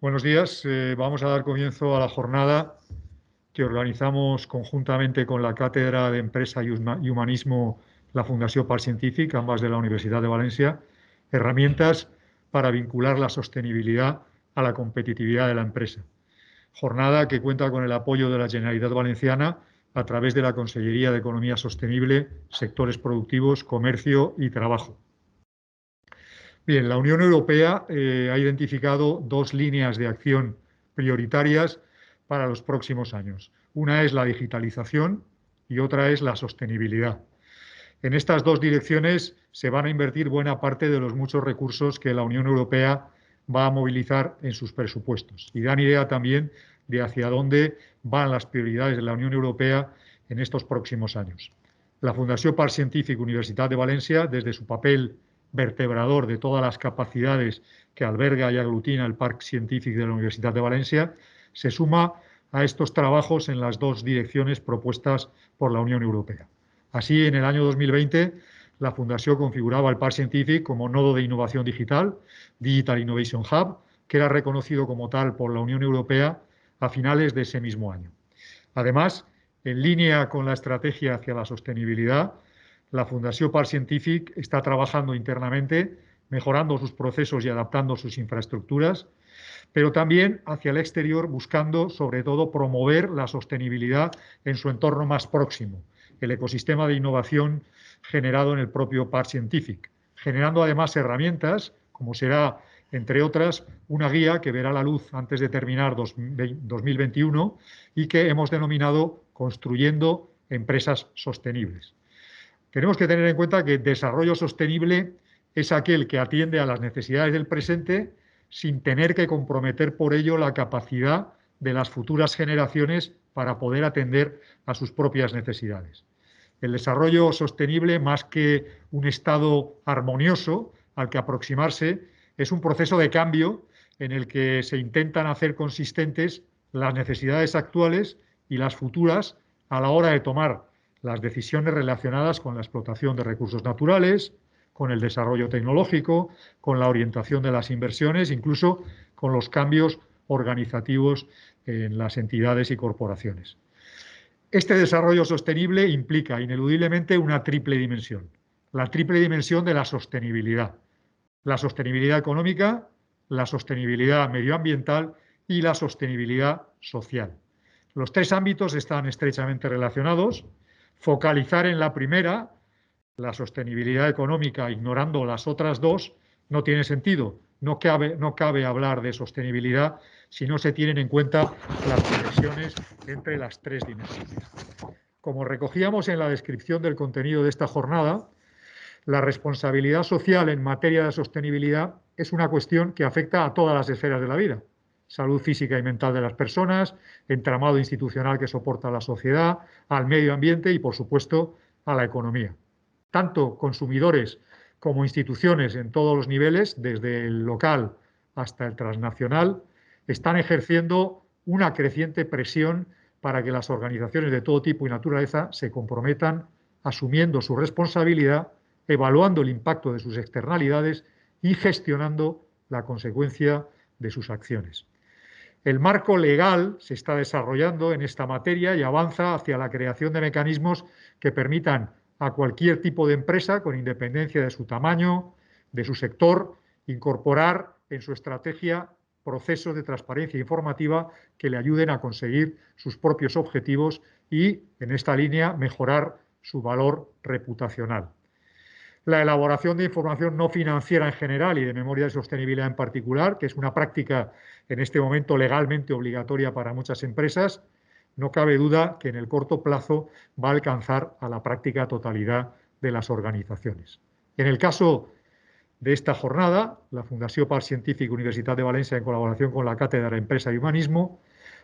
Buenos días. Vamos a dar comienzo a la jornada que organizamos conjuntamente con la Cátedra de Empresa y Humanismo, la Fundació Parc Científic, ambas de la Universidad de Valencia, herramientas para vincular la sostenibilidad a la competitividad de la empresa. Jornada que cuenta con el apoyo de la Generalitat Valenciana a través de la Consellería de Economía Sostenible, Sectores Productivos, Comercio y Trabajo. Bien, la Unión Europea ha identificado dos líneas de acción prioritarias para los próximos años. Una es la digitalización y otra es la sostenibilidad. En estas dos direcciones se van a invertir buena parte de los muchos recursos que la Unión Europea va a movilizar en sus presupuestos y dan idea también de hacia dónde van las prioridades de la Unión Europea en estos próximos años. La Fundació Parc Científic Universitat de Valencia, desde su papel vertebrador de todas las capacidades que alberga y aglutina el Parc Científic de la Universidad de Valencia, se suma a estos trabajos en las dos direcciones propuestas por la Unión Europea. Así, en el año 2020, la Fundació configuraba el Parc Científic como nodo de innovación digital, Digital Innovation Hub, que era reconocido como tal por la Unión Europea a finales de ese mismo año. Además, en línea con la estrategia hacia la sostenibilidad, la Fundació Parc Científic está trabajando internamente, mejorando sus procesos y adaptando sus infraestructuras, pero también hacia el exterior, buscando, sobre todo, promover la sostenibilidad en su entorno más próximo, el ecosistema de innovación generado en el propio Parc Científic, generando además herramientas, como será, entre otras, una guía que verá la luz antes de terminar 2021 y que hemos denominado Construyendo Empresas Sostenibles. Tenemos que tener en cuenta que el desarrollo sostenible es aquel que atiende a las necesidades del presente sin tener que comprometer por ello la capacidad de las futuras generaciones para poder atender a sus propias necesidades. El desarrollo sostenible, más que un estado armonioso al que aproximarse, es un proceso de cambio en el que se intentan hacer consistentes las necesidades actuales y las futuras a la hora de tomar las decisiones relacionadas con la explotación de recursos naturales, con el desarrollo tecnológico, con la orientación de las inversiones, incluso con los cambios organizativos en las entidades y corporaciones. Este desarrollo sostenible implica ineludiblemente una triple dimensión. La triple dimensión de la sostenibilidad. La sostenibilidad económica, la sostenibilidad medioambiental y la sostenibilidad social. Los tres ámbitos están estrechamente relacionados. Focalizar en la primera, la sostenibilidad económica, ignorando las otras dos, no tiene sentido. No cabe hablar de sostenibilidad si no se tienen en cuenta las conexiones entre las tres dimensiones. Como recogíamos en la descripción del contenido de esta jornada, la responsabilidad social en materia de sostenibilidad es una cuestión que afecta a todas las esferas de la vida. Salud física y mental de las personas, entramado institucional que soporta la sociedad, al medio ambiente y, por supuesto, a la economía. Tanto consumidores como instituciones en todos los niveles, desde el local hasta el transnacional, están ejerciendo una creciente presión para que las organizaciones de todo tipo y naturaleza se comprometan asumiendo su responsabilidad, evaluando el impacto de sus externalidades y gestionando la consecuencia de sus acciones. El marco legal se está desarrollando en esta materia y avanza hacia la creación de mecanismos que permitan a cualquier tipo de empresa, con independencia de su tamaño, de su sector, incorporar en su estrategia procesos de transparencia informativa que le ayuden a conseguir sus propios objetivos y, en esta línea, mejorar su valor reputacional. La elaboración de información no financiera en general y de memoria de sostenibilidad en particular, que es una práctica en este momento legalmente obligatoria para muchas empresas, no cabe duda que en el corto plazo va a alcanzar a la práctica totalidad de las organizaciones. En el caso de esta jornada, la Fundació Parc Científic Universitat de Valencia, en colaboración con la Cátedra de Empresa y Humanismo,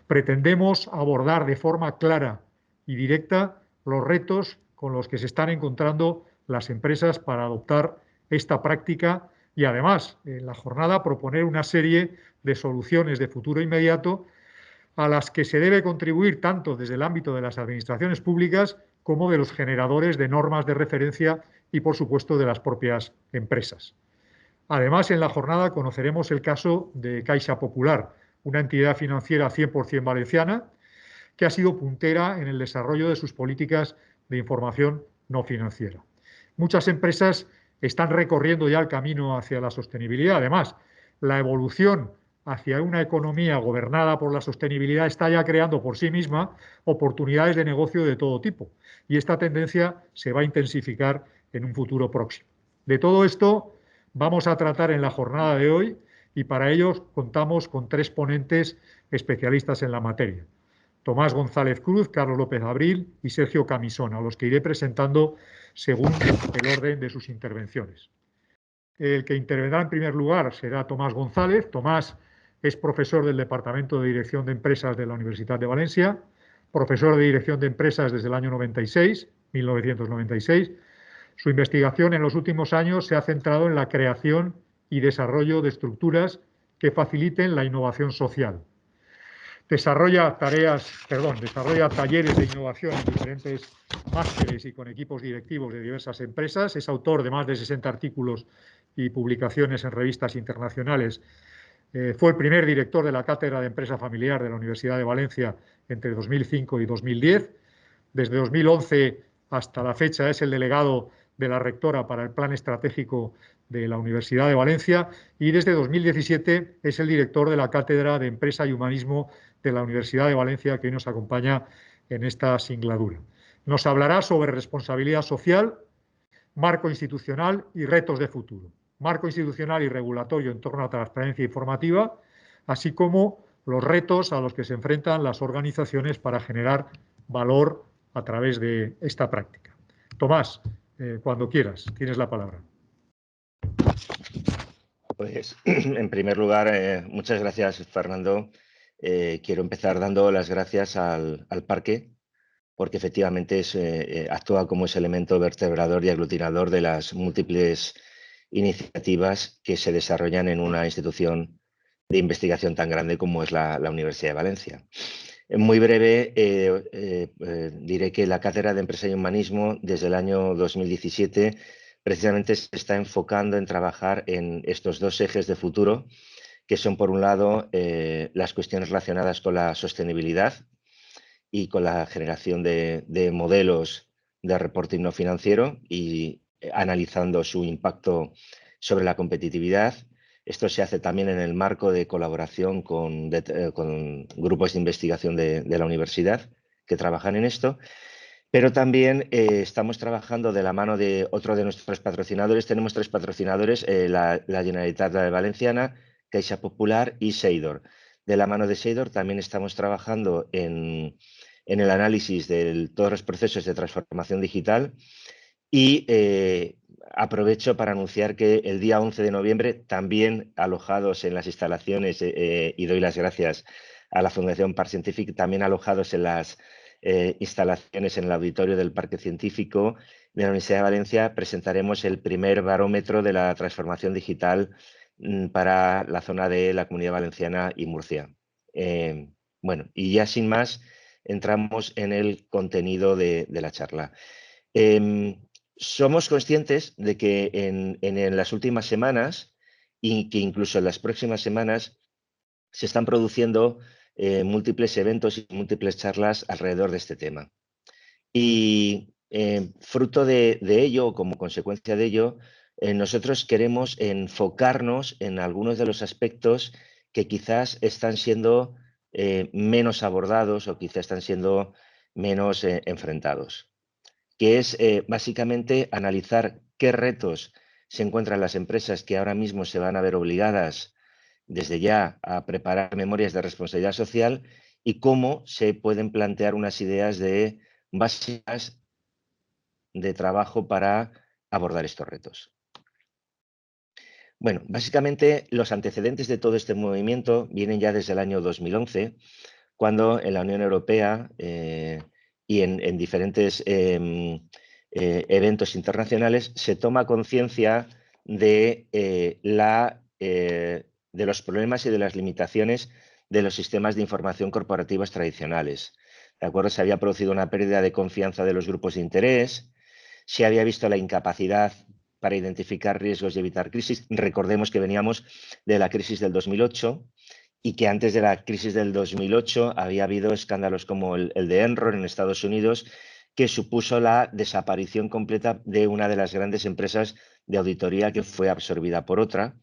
pretendemos abordar de forma clara y directa los retos con los que se están encontrando las empresas para adoptar esta práctica y, además, en la jornada proponer una serie de soluciones de futuro inmediato a las que se debe contribuir tanto desde el ámbito de las administraciones públicas como de los generadores de normas de referencia y, por supuesto, de las propias empresas. Además, en la jornada conoceremos el caso de Caixa Popular, una entidad financiera 100% valenciana, que ha sido puntera en el desarrollo de sus políticas de información no financiera. Muchas empresas están recorriendo ya el camino hacia la sostenibilidad. Además, la evolución hacia una economía gobernada por la sostenibilidad está ya creando por sí misma oportunidades de negocio de todo tipo. Y esta tendencia se va a intensificar en un futuro próximo. De todo esto vamos a tratar en la jornada de hoy y para ello contamos con 3 ponentes especialistas en la materia. Tomás González Cruz, Carlos López Abril y Sergio Camisón, a los que iré presentando según el orden de sus intervenciones. El que intervendrá en primer lugar será Tomás González. Tomás es profesor del Departamento de Dirección de Empresas de la Universidad de Valencia, profesor de Dirección de Empresas desde el año 1996. Su investigación en los últimos años se ha centrado en la creación y desarrollo de estructuras que faciliten la innovación social. Desarrolla talleres de innovación en diferentes másteres y con equipos directivos de diversas empresas. Es autor de más de 60 artículos y publicaciones en revistas internacionales. Fue el primer director de la Cátedra de Empresa Familiar de la Universidad de Valencia entre 2005 y 2010. Desde 2011 hasta la fecha es el delegado de la rectora para el Plan Estratégico de la Universidad de Valencia y desde 2017 es el director de la Cátedra de Empresa y Humanismo de la Universidad de Valencia, que hoy nos acompaña en esta singladura. Nos hablará sobre responsabilidad social, marco institucional y retos de futuro. Marco institucional y regulatorio en torno a la transparencia informativa, así como los retos a los que se enfrentan las organizaciones para generar valor a través de esta práctica. Tomás, cuando quieras, tienes la palabra. Pues, en primer lugar, muchas gracias, Fernando. Quiero empezar dando las gracias al parque, porque efectivamente actúa como ese elemento vertebrador y aglutinador de las múltiples iniciativas que se desarrollan en una institución de investigación tan grande como es la Universidad de Valencia. En muy breve, diré que la Cátedra de Empresa y Humanismo, desde el año 2017, precisamente se está enfocando en trabajar en estos 2 ejes de futuro, que son, por un lado, las cuestiones relacionadas con la sostenibilidad y con la generación de modelos de reporting no financiero y analizando su impacto sobre la competitividad. Esto se hace también en el marco de colaboración con grupos de investigación de la universidad que trabajan en esto. Pero también estamos trabajando de la mano de otro de nuestros patrocinadores. Tenemos 3 patrocinadores, la Generalitat Valenciana, Caixa Popular y Seidor. De la mano de Seidor también estamos trabajando en el análisis de todos los procesos de transformación digital y aprovecho para anunciar que el día 11 de noviembre, también alojados en las instalaciones, y doy las gracias a la Fundación Parc Scientific, también alojados en las instalaciones en el auditorio del Parque Científico de la Universidad de Valencia, presentaremos el primer barómetro de la transformación digital para la zona de la Comunidad Valenciana y Murcia. Bueno, y ya sin más, entramos en el contenido de la charla. Somos conscientes de que en las últimas semanas y que incluso en las próximas semanas se están produciendo múltiples eventos y múltiples charlas alrededor de este tema. Y fruto de ello, o como consecuencia de ello, nosotros queremos enfocarnos en algunos de los aspectos que quizás están siendo menos abordados o quizás están siendo menos enfrentados, que es básicamente analizar qué retos se encuentran las empresas que ahora mismo se van a ver obligadas desde ya a preparar memorias de responsabilidad social y cómo se pueden plantear unas ideas básicas de trabajo para abordar estos retos. Bueno, básicamente los antecedentes de todo este movimiento vienen ya desde el año 2011, cuando en la Unión Europea y en diferentes eventos internacionales se toma conciencia de los problemas y de las limitaciones de los sistemas de información corporativos tradicionales. ¿De acuerdo? Se había producido una pérdida de confianza de los grupos de interés, se había visto la incapacidad para identificar riesgos y evitar crisis. Recordemos que veníamos de la crisis del 2008 y que antes de la crisis del 2008 había habido escándalos como el de Enron en Estados Unidos, que supuso la desaparición completa de una de las grandes empresas de auditoría que fue absorbida por otra.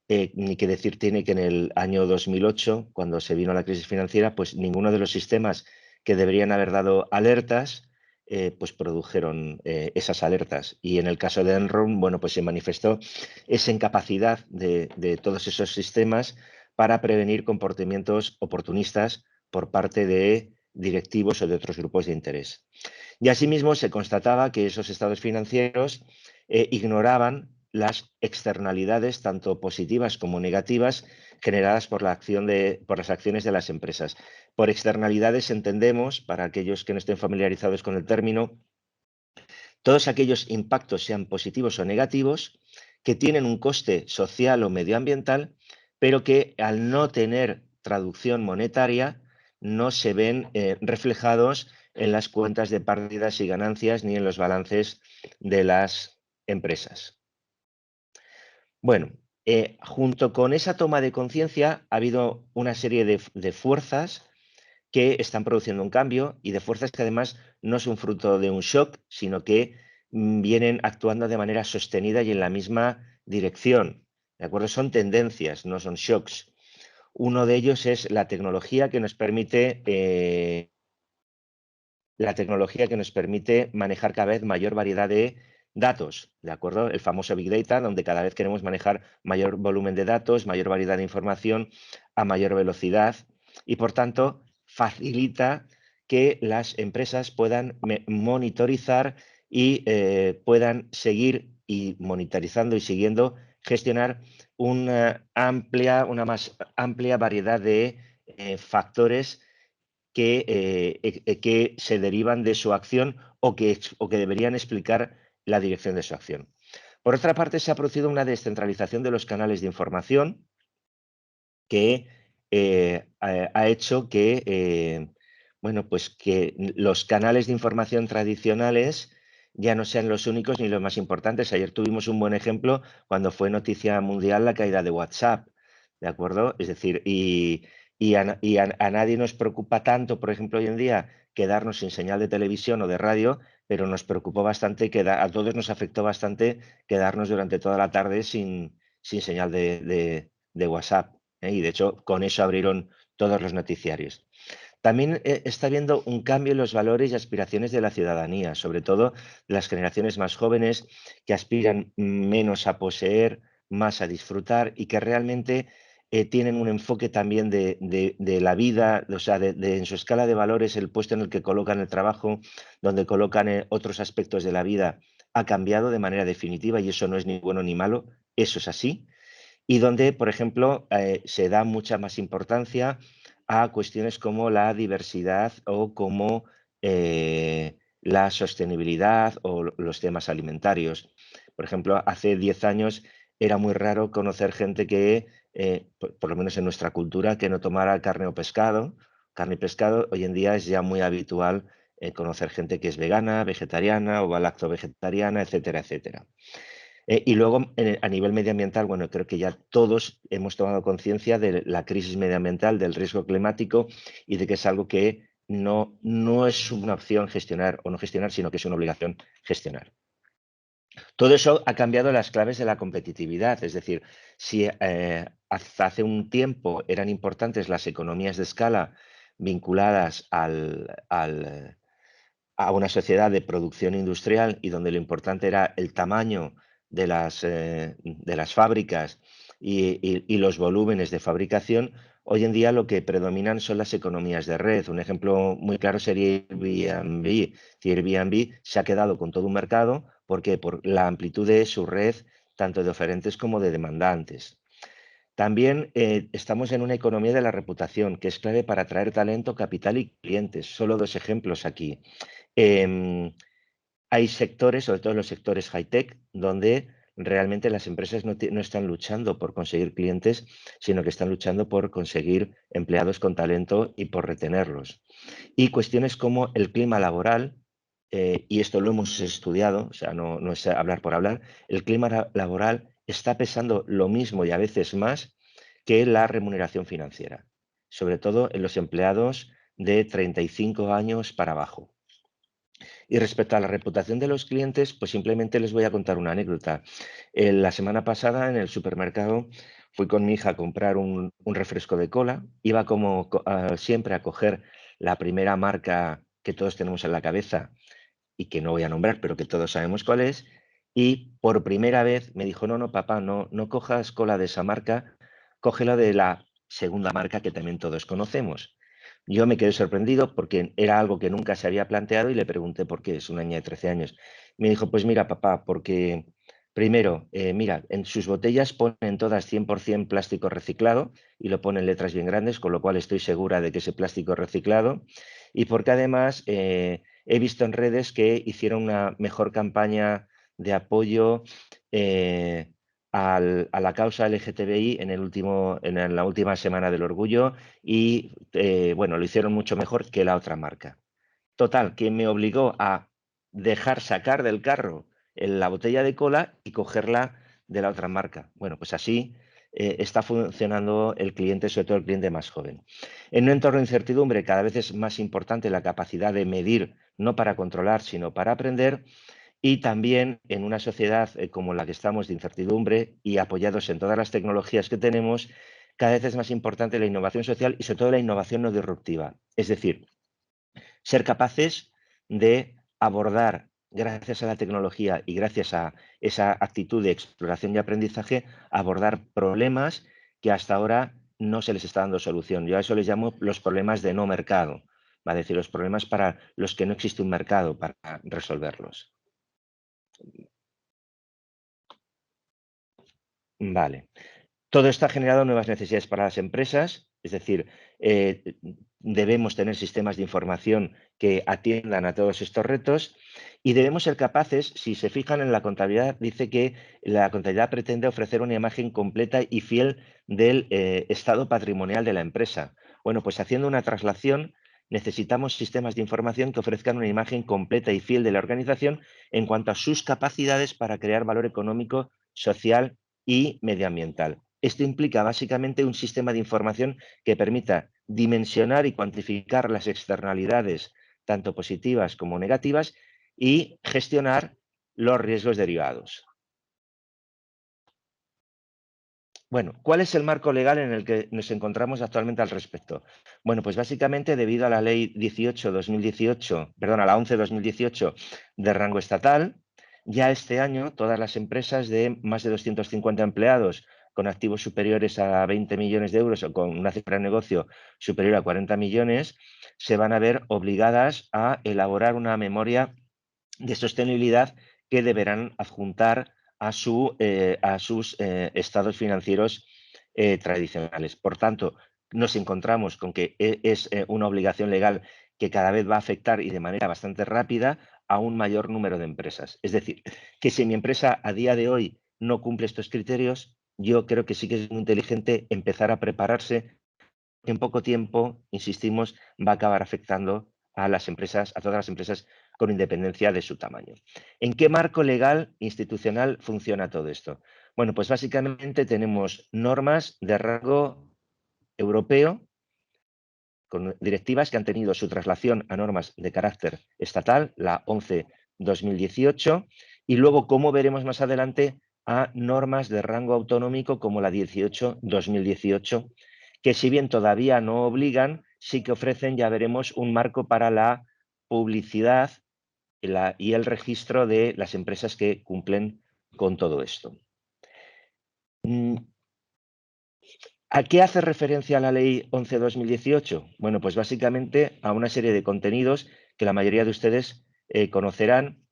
Ni que decir tiene que en el año 2008, cuando se vino la crisis financiera, pues ninguno de los sistemas que deberían haber dado alertas, pues produjeron esas alertas. Y en el caso de Enron, bueno, pues se manifestó esa incapacidad de todos esos sistemas para prevenir comportamientos oportunistas por parte de directivos o de otros grupos de interés. Y asimismo se constataba que esos estados financieros ignoraban las externalidades, tanto positivas como negativas, generadas por por las acciones de las empresas. Por externalidades entendemos, para aquellos que no estén familiarizados con el término, todos aquellos impactos, sean positivos o negativos, que tienen un coste social o medioambiental, pero que al no tener traducción monetaria no se ven reflejados en las cuentas de pérdidas y ganancias ni en los balances de las empresas. Bueno, junto con esa toma de conciencia ha habido una serie de fuerzas que están produciendo un cambio y de fuerzas que además no son fruto de un shock, sino que vienen actuando de manera sostenida y en la misma dirección. ¿De acuerdo? Son tendencias, no son shocks. Uno de ellos es la tecnología que nos permite manejar cada vez mayor variedad de datos, ¿de acuerdo? El famoso Big Data, donde cada vez queremos manejar mayor volumen de datos, mayor variedad de información a mayor velocidad y, por tanto, facilita que las empresas puedan monitorizar y puedan seguir y monitorizando y siguiendo gestionar una más amplia variedad de factores que se derivan de su acción o que deberían explicar la dirección de su acción. Por otra parte, se ha producido una descentralización de los canales de información que ha hecho que, bueno, pues que los canales de información tradicionales ya no sean los únicos ni los más importantes. Ayer tuvimos un buen ejemplo cuando fue noticia mundial la caída de WhatsApp, ¿de acuerdo? Es decir, a nadie nos preocupa tanto, por ejemplo, hoy en día, quedarnos sin señal de televisión o de radio, pero nos preocupó bastante, a todos nos afectó bastante quedarnos durante toda la tarde sin señal de WhatsApp. Y de hecho, con eso abrieron todos los noticiarios. También está habiendo un cambio en los valores y aspiraciones de la ciudadanía, sobre todo de las generaciones más jóvenes que aspiran menos a poseer, más a disfrutar y que realmente tienen un enfoque también de la vida, o sea, en su escala de valores, el puesto en el que colocan el trabajo, donde colocan otros aspectos de la vida, ha cambiado de manera definitiva y eso no es ni bueno ni malo, eso es así. Y donde, por ejemplo, se da mucha más importancia a cuestiones como la diversidad o como la sostenibilidad o los temas alimentarios. Por ejemplo, hace 10 años era muy raro conocer gente que, por lo menos en nuestra cultura, que no tomara carne o pescado. Carne y pescado hoy en día es ya muy habitual conocer gente que es vegana, vegetariana o lacto-vegetariana, etcétera, etcétera. Y luego, a nivel medioambiental, bueno, creo que ya todos hemos tomado conciencia de la crisis medioambiental, del riesgo climático y de que es algo que no es una opción gestionar o no gestionar, sino que es una obligación gestionar. Todo eso ha cambiado las claves de la competitividad, es decir, si hasta hace un tiempo eran importantes las economías de escala vinculadas a una sociedad de producción industrial y donde lo importante era el tamaño de las fábricas y los volúmenes de fabricación, hoy en día lo que predominan son las economías de red. Un ejemplo muy claro sería Airbnb. Airbnb se ha quedado con todo un mercado porque por la amplitud de su red, tanto de oferentes como de demandantes. También estamos en una economía de la reputación, que es clave para atraer talento, capital y clientes. Solo dos ejemplos aquí. Hay sectores, sobre todo los sectores high-tech, donde realmente las empresas no están luchando por conseguir clientes, sino que están luchando por conseguir empleados con talento y por retenerlos. Y cuestiones como el clima laboral, y esto lo hemos estudiado, o sea, no es hablar por hablar, el clima laboral está pesando lo mismo y a veces más que la remuneración financiera, sobre todo en los empleados de 35 años para abajo. Y respecto a la reputación de los clientes, pues simplemente les voy a contar una anécdota. La semana pasada en el supermercado fui con mi hija a comprar un refresco de cola. Iba como siempre a coger la primera marca que todos tenemos en la cabeza y que no voy a nombrar, pero que todos sabemos cuál es. Y por primera vez me dijo, no, papá, no cojas cola de esa marca, cógela de la segunda marca que también todos conocemos. Yo me quedé sorprendido porque era algo que nunca se había planteado y le pregunté por qué, es una niña de 13 años. Me dijo, pues mira, papá, porque primero, mira, en sus botellas ponen todas 100% plástico reciclado y lo ponen letras bien grandes, con lo cual estoy segura de que ese plástico es reciclado. Y porque además he visto en redes que hicieron una mejor campaña de apoyo a la causa LGTBI en la última semana del orgullo y bueno, lo hicieron mucho mejor que la otra marca. Total, que me obligó a dejar sacar del carro la botella de cola y cogerla de la otra marca. Bueno, pues así está funcionando el cliente, sobre todo el cliente más joven. En un entorno de incertidumbre cada vez es más importante la capacidad de medir, no para controlar, sino para aprender. Y también en una sociedad como la que estamos de incertidumbre y apoyados en todas las tecnologías que tenemos, cada vez es más importante la innovación social y sobre todo la innovación no disruptiva. Es decir, ser capaces de abordar, gracias a la tecnología y gracias a esa actitud de exploración y aprendizaje, abordar problemas que hasta ahora no se les está dando solución. Yo a eso les llamo los problemas de no mercado, es decir, los problemas para los que no existe un mercado para resolverlos. Vale. Todo esto ha generado nuevas necesidades para las empresas, es decir, debemos tener sistemas de información que atiendan a todos estos retos y debemos ser capaces, si se fijan en la contabilidad, dice que la contabilidad pretende ofrecer una imagen completa y fiel del estado patrimonial de la empresa. Bueno, pues haciendo una traslación, necesitamos sistemas de información que ofrezcan una imagen completa y fiel de la organización en cuanto a sus capacidades para crear valor económico, social y medioambiental. Esto implica básicamente un sistema de información que permita dimensionar y cuantificar las externalidades, tanto positivas como negativas, y gestionar los riesgos derivados. Bueno, ¿cuál es el marco legal en el que nos encontramos actualmente al respecto? Bueno, pues básicamente debido a la ley 18-2018, perdón, a la 11-2018 de rango estatal, ya este año todas las empresas de más de 250 empleados con activos superiores a 20 millones de euros o con una cifra de negocio superior a 40 millones se van a ver obligadas a elaborar una memoria de sostenibilidad que deberán adjuntar a sus estados financieros tradicionales. Por tanto, nos encontramos con que es una obligación legal que cada vez va a afectar y de manera bastante rápida a un mayor número de empresas. Es decir, que si mi empresa a día de hoy no cumple estos criterios, yo creo que sí que es muy inteligente empezar a prepararse. En poco tiempo, insistimos, va a acabar afectando a las empresas, a todas las empresas con independencia de su tamaño. ¿En qué marco legal institucional funciona todo esto? Bueno, pues básicamente tenemos normas de rango europeo con directivas que han tenido su traslación a normas de carácter estatal, la 11-2018, y luego, como veremos más adelante, a normas de rango autonómico como la 18-2018, que si bien todavía no obligan, sí que ofrecen, ya veremos, un marco para la publicidad y el registro de las empresas que cumplen con todo esto. ¿A qué hace referencia la ley 11-2018? Bueno, pues básicamente a una serie de contenidos que la mayoría de ustedes conocerán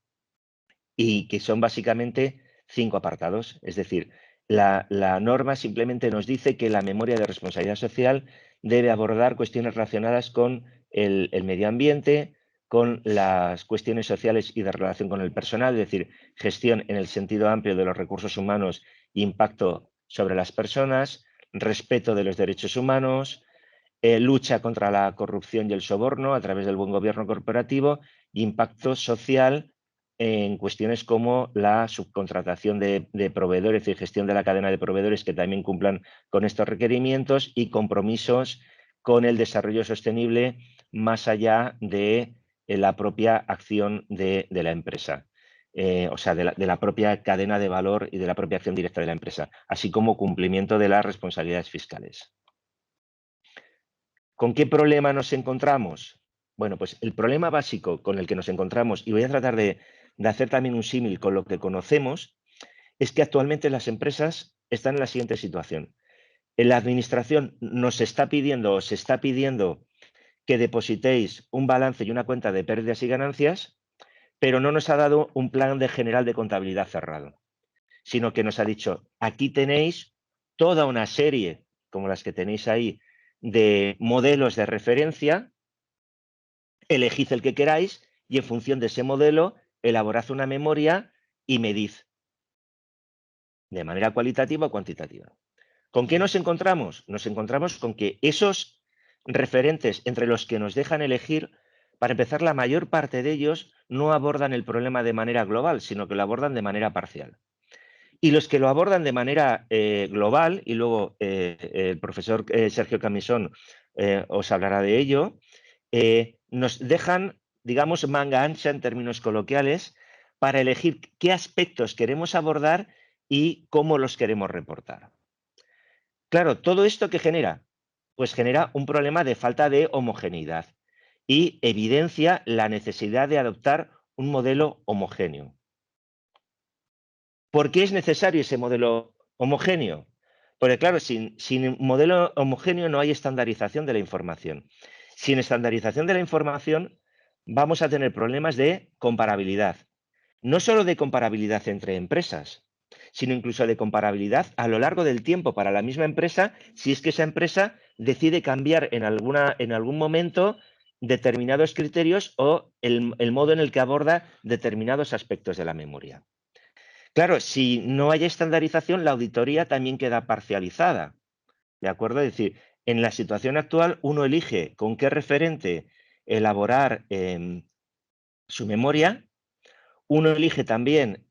y que son básicamente 5 apartados. Es decir, la norma simplemente nos dice que la memoria de responsabilidad social debe abordar cuestiones relacionadas con el medio ambiente, con las cuestiones sociales y de relación con el personal, es decir, gestión en el sentido amplio de los recursos humanos, impacto sobre las personas, respeto de los derechos humanos, lucha contra la corrupción y el soborno a través del buen gobierno corporativo, impacto social en cuestiones como la subcontratación de proveedores y gestión de la cadena de proveedores que también cumplan con estos requerimientos y compromisos con el desarrollo sostenible más allá de la propia acción de la empresa. O sea, de la propia cadena de valor y de la propia acción directa de la empresa, así como cumplimiento de las responsabilidades fiscales. ¿Con qué problema nos encontramos? Bueno, pues el problema básico con el que nos encontramos, y voy a tratar de hacer también un símil con lo que conocemos, es que actualmente las empresas están en la siguiente situación. La administración nos está pidiendo o se está pidiendo que depositéis un balance y una cuenta de pérdidas y ganancias, pero no nos ha dado un plan general de contabilidad cerrado, sino que nos ha dicho, aquí tenéis toda una serie, como las que tenéis ahí, de modelos de referencia, elegid el que queráis y en función de ese modelo elaborad una memoria y medid de manera cualitativa o cuantitativa. ¿Con qué nos encontramos? Nos encontramos con que esos referentes entre los que nos dejan elegir, para empezar, la mayor parte de ellos no abordan el problema de manera global, sino que lo abordan de manera parcial. Y los que lo abordan de manera global, y luego el profesor Sergio Camisón os hablará de ello, nos dejan, digamos, manga ancha en términos coloquiales para elegir qué aspectos queremos abordar y cómo los queremos reportar. Claro, ¿todo esto qué genera? Pues genera un problema de falta de homogeneidad y evidencia la necesidad de adoptar un modelo homogéneo. ¿Por qué es necesario ese modelo homogéneo? Porque claro, sin un modelo homogéneo no hay estandarización de la información. Sin estandarización de la información vamos a tener problemas de comparabilidad. No solo de comparabilidad entre empresas, sino incluso de comparabilidad a lo largo del tiempo para la misma empresa, si es que esa empresa decide cambiar en algún momento determinados criterios o el modo en el que aborda determinados aspectos de la memoria. Claro, si no hay estandarización, la auditoría también queda parcializada, ¿de acuerdo? Es decir, en la situación actual uno elige con qué referente elaborar su memoria, uno elige también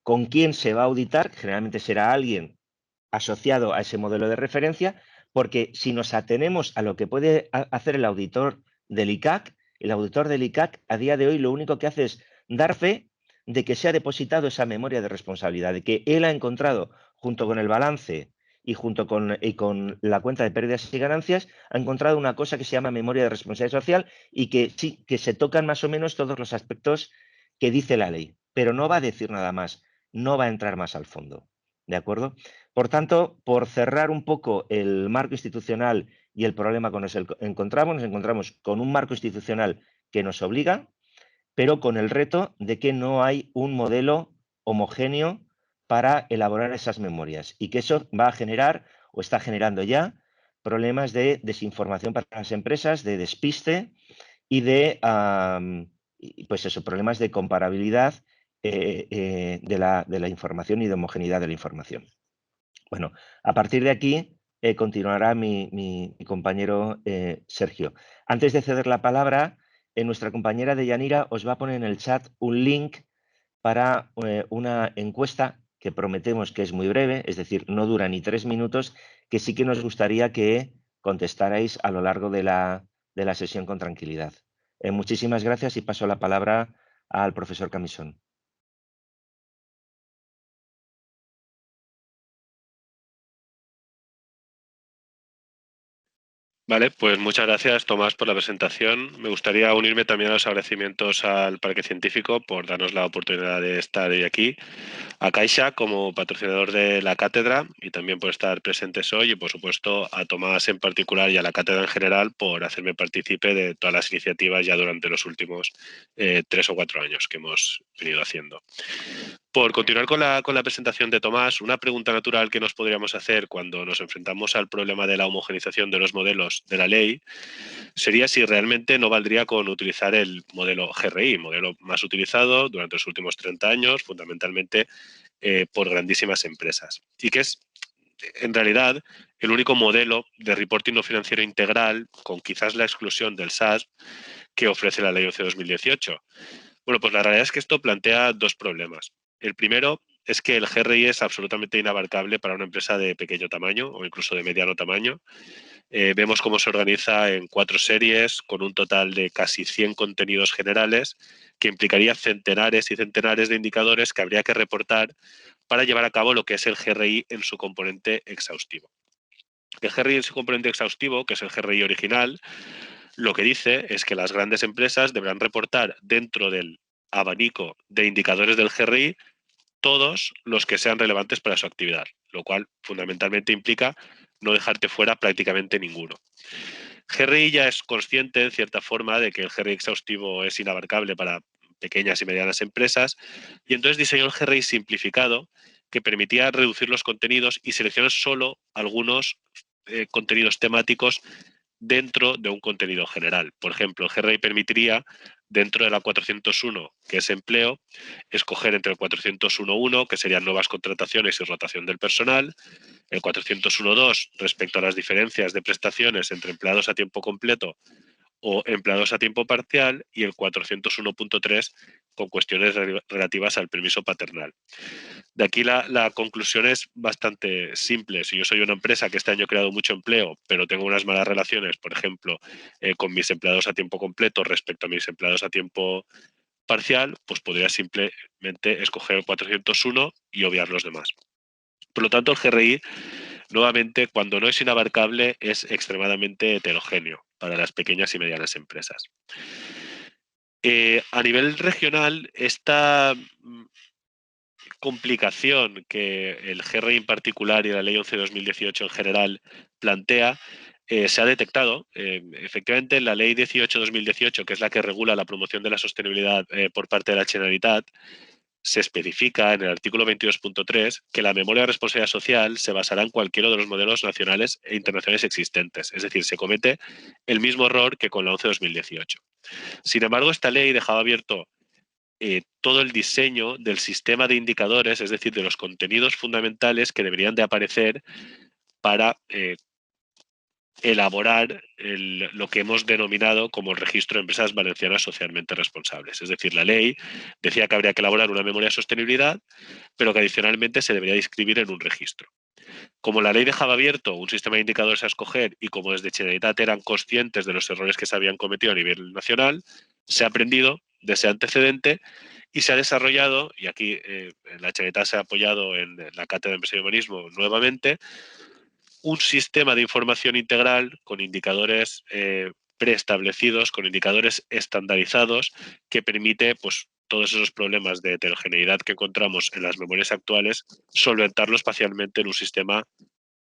con quién se va a auditar, que generalmente será alguien asociado a ese modelo de referencia, porque si nos atenemos a lo que puede hacer el auditor del ICAC, el auditor del ICAC a día de hoy lo único que hace es dar fe de que se ha depositado esa memoria de responsabilidad, de que él ha encontrado, junto con el balance y junto con la cuenta de pérdidas y ganancias, ha encontrado una cosa que se llama memoria de responsabilidad social y que sí, que se tocan más o menos todos los aspectos que dice la ley, pero no va a decir nada más, no va a entrar más al fondo, ¿de acuerdo? Por tanto, por cerrar un poco el marco institucional y el problema con el que nos encontramos con un marco institucional que nos obliga, pero con el reto de que no hay un modelo homogéneo para elaborar esas memorias y que eso va a generar o está generando ya problemas de desinformación para las empresas, de despiste y de pues eso, problemas de comparabilidad de la información y de homogeneidad de la información. Bueno, a partir de aquí continuará mi compañero Sergio. Antes de ceder la palabra, nuestra compañera Deyanira os va a poner en el chat un link para una encuesta que prometemos que es muy breve, es decir, no dura ni 3 minutos, que sí que nos gustaría que contestarais a lo largo de la sesión con tranquilidad. Muchísimas gracias y paso la palabra al profesor Camisón. Vale, pues muchas gracias, Tomás, por la presentación. Me gustaría unirme también a los agradecimientos al Parque Científico por darnos la oportunidad de estar hoy aquí, a Caixa como patrocinador de la cátedra y también por estar presentes hoy y, por supuesto, a Tomás en particular y a la cátedra en general por hacerme partícipe de todas las iniciativas ya durante los últimos 3 o 4 años que hemos venido haciendo. Por continuar con la presentación de Tomás, una pregunta natural que nos podríamos hacer cuando nos enfrentamos al problema de la homogenización de los modelos de la ley sería si realmente no valdría con utilizar el modelo GRI, modelo más utilizado durante los últimos 30 años, fundamentalmente por grandísimas empresas, y que es, en realidad, el único modelo de reporting no financiero integral, con quizás la exclusión del SASP, que ofrece la Ley 11/2018. Bueno, pues la realidad es que esto plantea dos problemas. El primero es que el GRI es absolutamente inabarcable para una empresa de pequeño tamaño o incluso de mediano tamaño. Vemos cómo se organiza en 4 series con un total de casi 100 contenidos generales, que implicaría centenares y centenares de indicadores que habría que reportar para llevar a cabo lo que es el GRI en su componente exhaustivo. El GRI en su componente exhaustivo, que es el GRI original, lo que dice es que las grandes empresas deberán reportar dentro del abanico de indicadores del GRI todos los que sean relevantes para su actividad, lo cual fundamentalmente implica no dejarte fuera prácticamente ninguno. GRI ya es consciente, en cierta forma, de que el GRI exhaustivo es inabarcable para pequeñas y medianas empresas y entonces diseñó el GRI simplificado que permitía reducir los contenidos y seleccionar solo algunos contenidos temáticos dentro de un contenido general. Por ejemplo, el GRI permitiría, dentro de la 401, que es empleo, escoger entre el 401.1, que serían nuevas contrataciones y rotación del personal, el 401.2 respecto a las diferencias de prestaciones entre empleados a tiempo completo o empleados a tiempo parcial y el 401.3 con cuestiones relativas al permiso paternal. De aquí la conclusión es bastante simple. Si yo soy una empresa que este año he creado mucho empleo, pero tengo unas malas relaciones, por ejemplo, con mis empleados a tiempo completo respecto a mis empleados a tiempo parcial, pues podría simplemente escoger el 401 y obviar los demás. Por lo tanto, el GRI, nuevamente, cuando no es inabarcable, es extremadamente heterogéneo para las pequeñas y medianas empresas. A nivel regional, esta complicación que el GRI en particular y la Ley 11/2018 en general plantea, se ha detectado. Efectivamente, la Ley 18/2018, que es la que regula la promoción de la sostenibilidad por parte de la Generalitat, se especifica en el artículo 22.3 que la memoria de responsabilidad social se basará en cualquiera de los modelos nacionales e internacionales existentes. Es decir, se comete el mismo error que con la 11/2018. Sin embargo, esta ley dejaba abierto todo el diseño del sistema de indicadores, es decir, de los contenidos fundamentales que deberían de aparecer para elaborar lo que hemos denominado como el registro de empresas valencianas socialmente responsables. Es decir, la ley decía que habría que elaborar una memoria de sostenibilidad, pero que adicionalmente se debería inscribir en un registro. Como la ley dejaba abierto un sistema de indicadores a escoger y como desde Generalitat eran conscientes de los errores que se habían cometido a nivel nacional, se ha aprendido de ese antecedente y se ha desarrollado, y aquí la Generalitat se ha apoyado en la Cátedra de Empresa y Humanismo nuevamente, un sistema de información integral con indicadores preestablecidos, con indicadores estandarizados, que permite pues, todos esos problemas de heterogeneidad que encontramos en las memorias actuales, solventarlos parcialmente en un sistema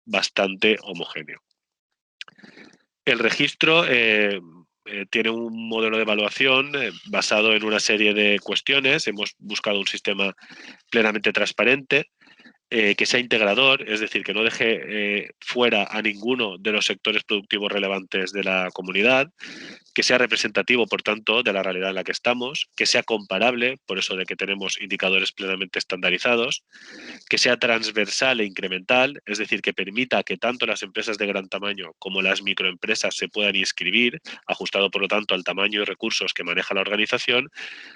bastante homogéneo. El registro tiene un modelo de evaluación basado en una serie de cuestiones. Hemos buscado un sistema plenamente transparente, que sea integrador, es decir, que no deje fuera a ninguno de los sectores productivos relevantes de la comunidad, que sea representativo, por tanto, de la realidad en la que estamos, que sea comparable, por eso de que tenemos indicadores plenamente estandarizados, que sea transversal e incremental, es decir, que permita que tanto las empresas de gran tamaño como las microempresas se puedan inscribir, ajustado, por lo tanto, al tamaño y recursos que maneja la organización,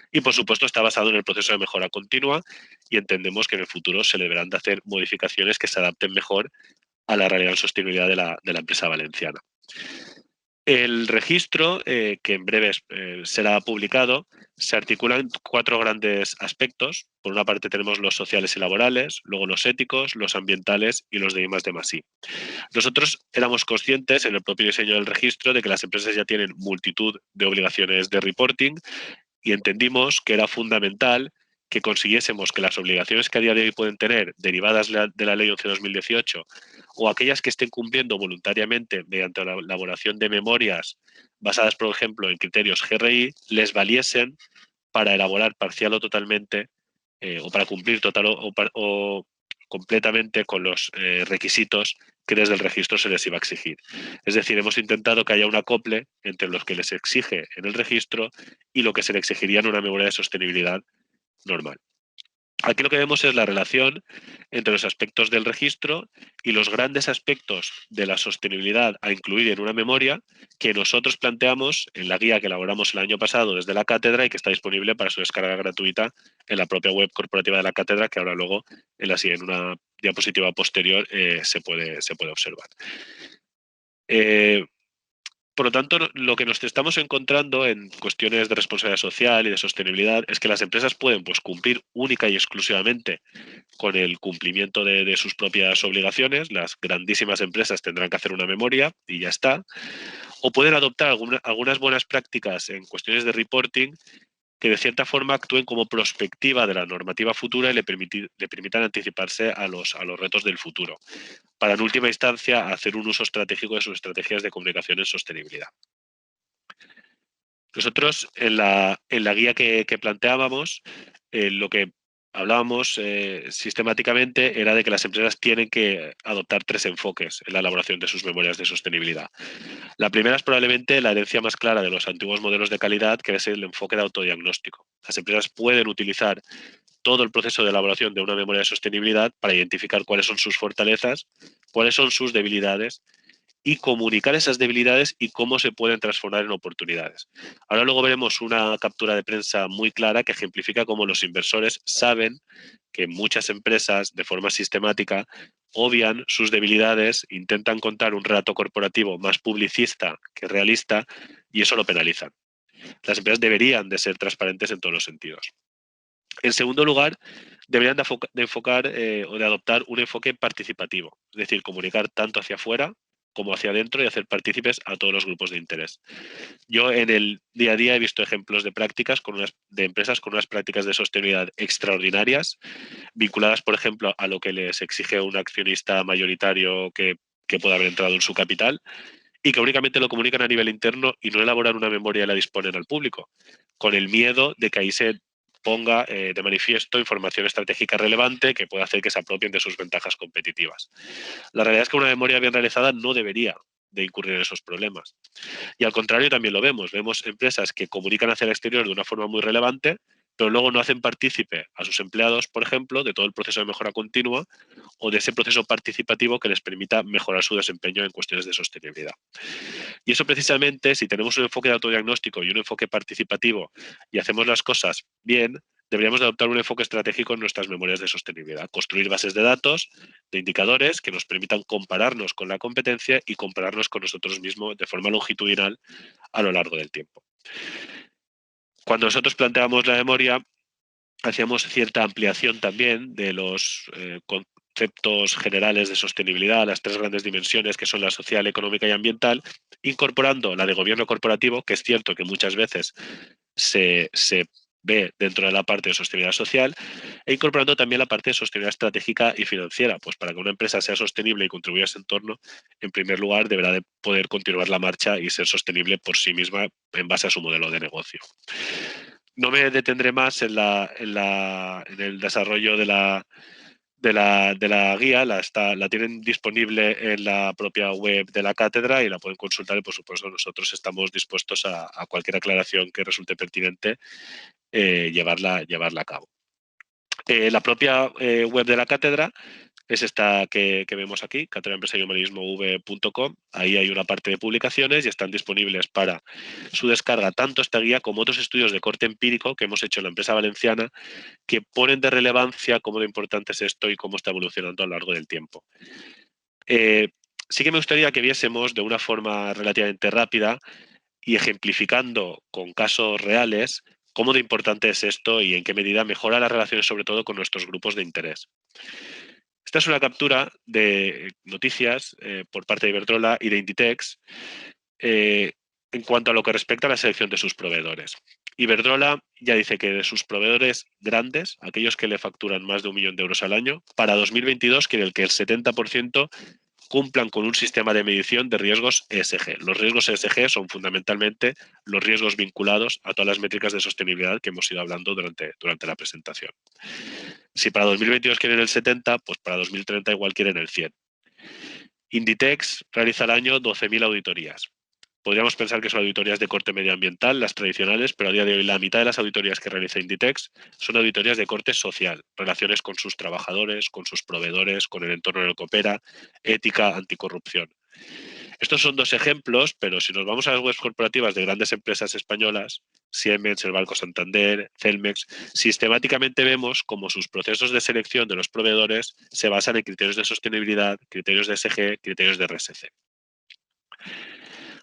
y, por supuesto, está basado en el proceso de mejora continua y entendemos que en el futuro se deberán de hacer modificaciones que se adapten mejor a la realidad de sostenibilidad de la empresa valenciana. El registro, que en breve será publicado, se articula en 4 grandes aspectos. Por una parte tenemos los sociales y laborales, luego los éticos, los ambientales y los de I+D+I. Nosotros éramos conscientes en el propio diseño del registro de que las empresas ya tienen multitud de obligaciones de reporting y entendimos que era fundamental que consiguiésemos que las obligaciones que a día de hoy pueden tener derivadas de la Ley 11/2018 o aquellas que estén cumpliendo voluntariamente mediante la elaboración de memorias basadas, por ejemplo, en criterios GRI, les valiesen para elaborar parcial o totalmente o para cumplir total o completamente con los requisitos que desde el registro se les iba a exigir. Es decir, hemos intentado que haya un acople entre lo que les exige en el registro y lo que se le exigiría en una memoria de sostenibilidad normal. Aquí lo que vemos es la relación entre los aspectos del registro y los grandes aspectos de la sostenibilidad a incluir en una memoria que nosotros planteamos en la guía que elaboramos el año pasado desde la cátedra y que está disponible para su descarga gratuita en la propia web corporativa de la cátedra, que ahora luego en una diapositiva posterior se puede observar. Por lo tanto, lo que nos estamos encontrando en cuestiones de responsabilidad social y de sostenibilidad es que las empresas pueden cumplir única y exclusivamente con el cumplimiento de sus propias obligaciones. Las grandísimas empresas tendrán que hacer una memoria y ya está. O pueden adoptar algunas buenas prácticas en cuestiones de reporting que de cierta forma actúen como prospectiva de la normativa futura y le permitan anticiparse a los retos del futuro, para en última instancia hacer un uso estratégico de sus estrategias de comunicación en sostenibilidad. Nosotros en la guía que planteábamos, lo que hablábamos sistemáticamente era de que las empresas tienen que adoptar 3 enfoques en la elaboración de sus memorias de sostenibilidad. La primera es probablemente la herencia más clara de los antiguos modelos de calidad, que es el enfoque de autodiagnóstico. Las empresas pueden utilizar todo el proceso de elaboración de una memoria de sostenibilidad para identificar cuáles son sus fortalezas, cuáles son sus debilidades y comunicar esas debilidades y cómo se pueden transformar en oportunidades. Ahora luego veremos una captura de prensa muy clara que ejemplifica cómo los inversores saben que muchas empresas, de forma sistemática, obvian sus debilidades, intentan contar un relato corporativo más publicista que realista y eso lo penalizan. Las empresas deberían de ser transparentes en todos los sentidos. En segundo lugar, deberían de enfocar o de adoptar un enfoque participativo, es decir, comunicar tanto hacia afuera como hacia adentro y hacer partícipes a todos los grupos de interés. Yo en el día a día he visto ejemplos de prácticas de empresas con unas prácticas de sostenibilidad extraordinarias, vinculadas, por ejemplo, a lo que les exige un accionista mayoritario que pueda haber entrado en su capital y que únicamente lo comunican a nivel interno y no elaboran una memoria y la disponen al público, con el miedo de que ahí se ponga de manifiesto información estratégica relevante que pueda hacer que se apropien de sus ventajas competitivas. La realidad es que una memoria bien realizada no debería de incurrir en esos problemas. Y al contrario también lo vemos. Vemos empresas que comunican hacia el exterior de una forma muy relevante, pero luego no hacen partícipe a sus empleados, por ejemplo, de todo el proceso de mejora continua o de ese proceso participativo que les permita mejorar su desempeño en cuestiones de sostenibilidad. Y eso precisamente, si tenemos un enfoque de autodiagnóstico y un enfoque participativo y hacemos las cosas bien, deberíamos de adoptar un enfoque estratégico en nuestras memorias de sostenibilidad, construir bases de datos, de indicadores que nos permitan compararnos con la competencia y compararnos con nosotros mismos de forma longitudinal a lo largo del tiempo. Cuando nosotros planteamos la memoria, hacíamos cierta ampliación también de los conceptos generales de sostenibilidad, las 3 grandes dimensiones que son la social, económica y ambiental, incorporando la de gobierno corporativo, que es cierto que muchas veces se ve dentro de la parte de sostenibilidad social, e incorporando también la parte de sostenibilidad estratégica y financiera, pues para que una empresa sea sostenible y contribuya a ese entorno, en primer lugar deberá de poder continuar la marcha y ser sostenible por sí misma en base a su modelo de negocio. No me detendré más en el desarrollo de la guía, la tienen disponible en la propia web de la cátedra y la pueden consultar y por supuesto nosotros estamos dispuestos a cualquier aclaración que resulte pertinente llevarla a cabo. La propia web de la cátedra es esta que vemos aquí, catedraempresarialhumanismov.com. Ahí hay una parte de publicaciones y están disponibles para su descarga tanto esta guía como otros estudios de corte empírico que hemos hecho en la empresa valenciana que ponen de relevancia cómo de importante es esto y cómo está evolucionando a lo largo del tiempo. Sí que me gustaría que viésemos de una forma relativamente rápida y ejemplificando con casos reales cómo de importante es esto y en qué medida mejora las relaciones, sobre todo con nuestros grupos de interés. Esta es una captura de noticias por parte de Iberdrola y de Inditex en cuanto a lo que respecta a la selección de sus proveedores. Iberdrola ya dice que de sus proveedores grandes, aquellos que le facturan más de 1 millón de euros al año, para 2022 quiere que el 70% cumplan con un sistema de medición de riesgos ESG. Los riesgos ESG son fundamentalmente los riesgos vinculados a todas las métricas de sostenibilidad que hemos ido hablando durante la presentación. Si para 2022 quieren el 70, pues para 2030 igual quieren el 100. Inditex realiza al año 12.000 auditorías. Podríamos pensar que son auditorías de corte medioambiental, las tradicionales, pero a día de hoy la mitad de las auditorías que realiza Inditex son auditorías de corte social, relaciones con sus trabajadores, con sus proveedores, con el entorno en el que opera, ética, anticorrupción. Estos son dos ejemplos, pero si nos vamos a las webs corporativas de grandes empresas españolas, Siemens, el Banco Santander, Celmex, sistemáticamente vemos cómo sus procesos de selección de los proveedores se basan en criterios de sostenibilidad, criterios de ESG, criterios de RSC.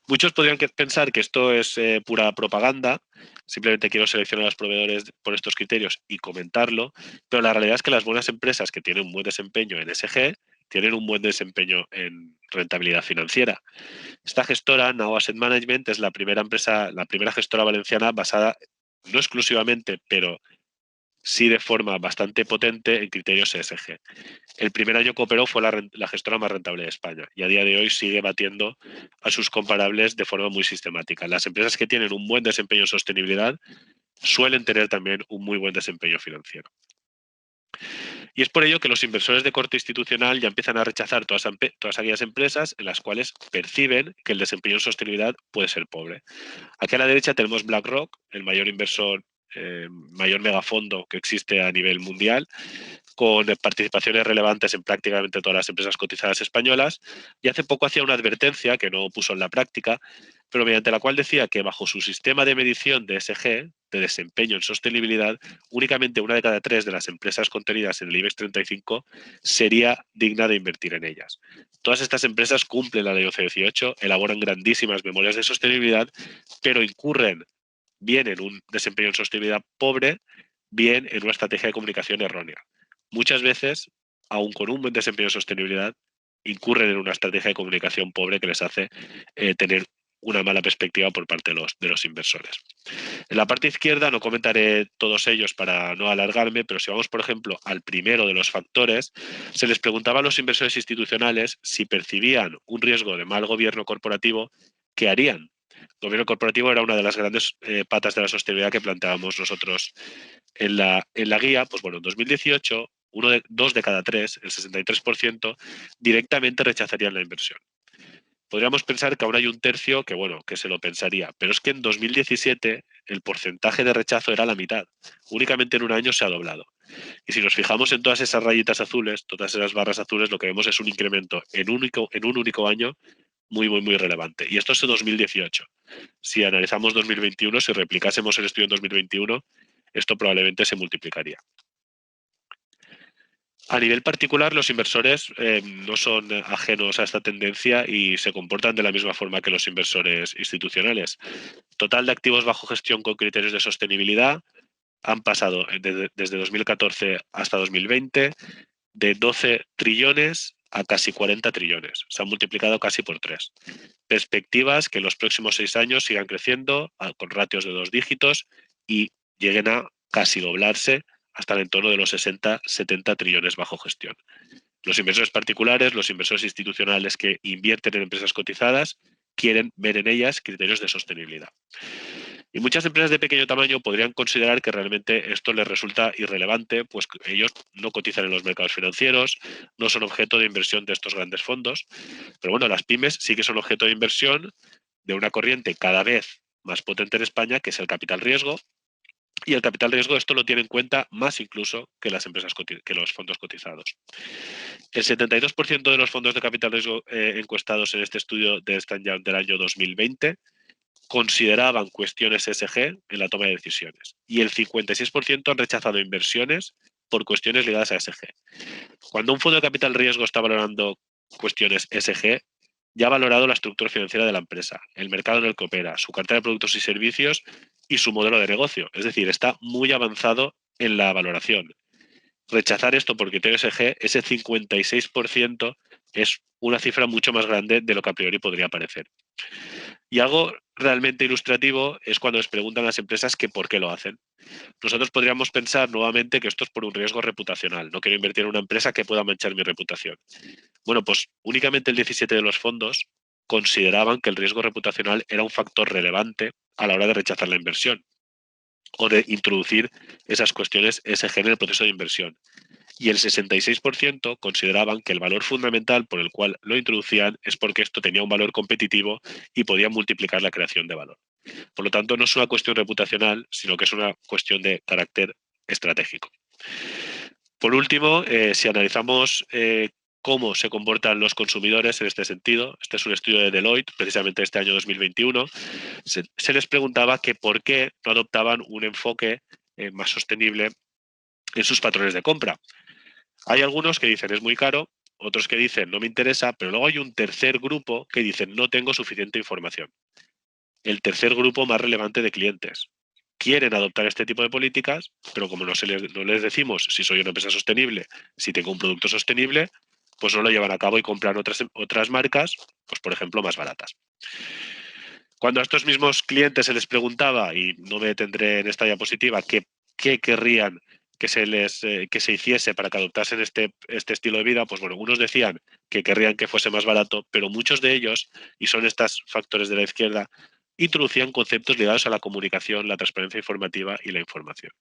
Muchos podrían pensar que esto es pura propaganda, simplemente quiero seleccionar a los proveedores por estos criterios y comentarlo, pero la realidad es que las buenas empresas que tienen un buen desempeño en ESG tienen un buen desempeño en rentabilidad financiera. Esta gestora, Now Asset Management, es la primera empresa, la primera gestora valenciana basada no exclusivamente, pero sí de forma bastante potente en criterios ESG. El primer año que operó fue la gestora más rentable de España y a día de hoy sigue batiendo a sus comparables de forma muy sistemática. Las empresas que tienen un buen desempeño en sostenibilidad suelen tener también un muy buen desempeño financiero. Y es por ello que los inversores de corte institucional ya empiezan a rechazar todas aquellas empresas en las cuales perciben que el desempeño en sostenibilidad puede ser pobre. Aquí a la derecha tenemos BlackRock, el mayor inversor, mayor megafondo que existe a nivel mundial, con participaciones relevantes en prácticamente todas las empresas cotizadas españolas, y hace poco hacía una advertencia que no puso en la práctica, pero mediante la cual decía que bajo su sistema de medición de ESG, de desempeño en sostenibilidad, únicamente 1 de cada 3 de las empresas contenidas en el IBEX 35 sería digna de invertir en ellas. Todas estas empresas cumplen la ley 1118, elaboran grandísimas memorias de sostenibilidad, pero incurren bien en un desempeño en sostenibilidad pobre, bien en una estrategia de comunicación errónea. Muchas veces, aun con un buen desempeño en sostenibilidad, incurren en una estrategia de comunicación pobre que les hace tener una mala perspectiva por parte de los inversores. En la parte izquierda no comentaré todos ellos para no alargarme, pero si vamos, por ejemplo, al primero de los factores, se les preguntaba a los inversores institucionales si percibían un riesgo de mal gobierno corporativo, ¿qué harían? El gobierno corporativo era una de las grandes patas de la sostenibilidad que planteábamos nosotros en la guía. Pues bueno, en 2018, 2 de cada 3, el 63%, directamente rechazarían la inversión. Podríamos pensar que aún hay un tercio que, bueno, que se lo pensaría, pero es que en 2017 el porcentaje de rechazo era la mitad. Únicamente en un año se ha doblado. Y si nos fijamos en todas esas rayitas azules, todas esas barras azules, lo que vemos es un incremento en un único año muy, muy, muy relevante. Y esto es en 2018. Si analizamos 2021, si replicásemos el estudio en 2021, esto probablemente se multiplicaría. A nivel particular, los inversores no son ajenos a esta tendencia y se comportan de la misma forma que los inversores institucionales. Total de activos bajo gestión con criterios de sostenibilidad han pasado desde 2014 hasta 2020 de 12 trillones a casi 40 trillones. Se han multiplicado casi por 3. Perspectivas que en los próximos 6 años sigan creciendo con ratios de 2 dígitos y lleguen a casi doblarse hasta el entorno de los 60-70 trillones bajo gestión. Los inversores particulares, los inversores institucionales que invierten en empresas cotizadas, quieren ver en ellas criterios de sostenibilidad. Y muchas empresas de pequeño tamaño podrían considerar que realmente esto les resulta irrelevante, pues ellos no cotizan en los mercados financieros, no son objeto de inversión de estos grandes fondos. Pero bueno, las pymes sí que son objeto de inversión de una corriente cada vez más potente en España, que es el capital riesgo. Y el capital riesgo esto lo tiene en cuenta más incluso que las empresas que los fondos cotizados. El 72% de los fondos de capital riesgo encuestados en este estudio de Ernst & Young del año 2020 consideraban cuestiones ESG en la toma de decisiones y el 56% han rechazado inversiones por cuestiones ligadas a ESG. Cuando un fondo de capital riesgo está valorando cuestiones ESG, ya ha valorado la estructura financiera de la empresa, el mercado en el que opera, su cartera de productos y servicios y su modelo de negocio. Es decir, está muy avanzado en la valoración. Rechazar esto por criterio ESG, ese 56%, es una cifra mucho más grande de lo que a priori podría parecer. Y algo realmente ilustrativo es cuando les preguntan a las empresas que por qué lo hacen. Nosotros podríamos pensar nuevamente que esto es por un riesgo reputacional. No quiero invertir en una empresa que pueda manchar mi reputación. Bueno, pues únicamente el 17 de los fondos consideraban que el riesgo reputacional era un factor relevante a la hora de rechazar la inversión o de introducir esas cuestiones ESG en el proceso de inversión. y el 66% consideraban que el valor fundamental por el cual lo introducían es porque esto tenía un valor competitivo y podía multiplicar la creación de valor. Por lo tanto, no es una cuestión reputacional, sino que es una cuestión de carácter estratégico. Por último, si analizamos cómo se comportan los consumidores en este sentido, este es un estudio de Deloitte, precisamente este año 2021, se les preguntaba que por qué no adoptaban un enfoque más sostenible en sus patrones de compra. Hay algunos que dicen es muy caro, otros que dicen no me interesa, pero luego hay un tercer grupo que dicen no tengo suficiente información. El tercer grupo más relevante de clientes quieren adoptar este tipo de políticas, pero como no les decimos si soy una empresa sostenible, si tengo un producto sostenible, pues no lo llevan a cabo y compran otras marcas, pues por ejemplo, más baratas. Cuando a estos mismos clientes se les preguntaba, y no me detendré en esta diapositiva, qué querrían que se hiciese para que adoptasen este estilo de vida, pues bueno, unos decían que querrían que fuese más barato, pero muchos de ellos, y son estos factores de la izquierda, introducían conceptos ligados a la comunicación, la transparencia informativa y la información.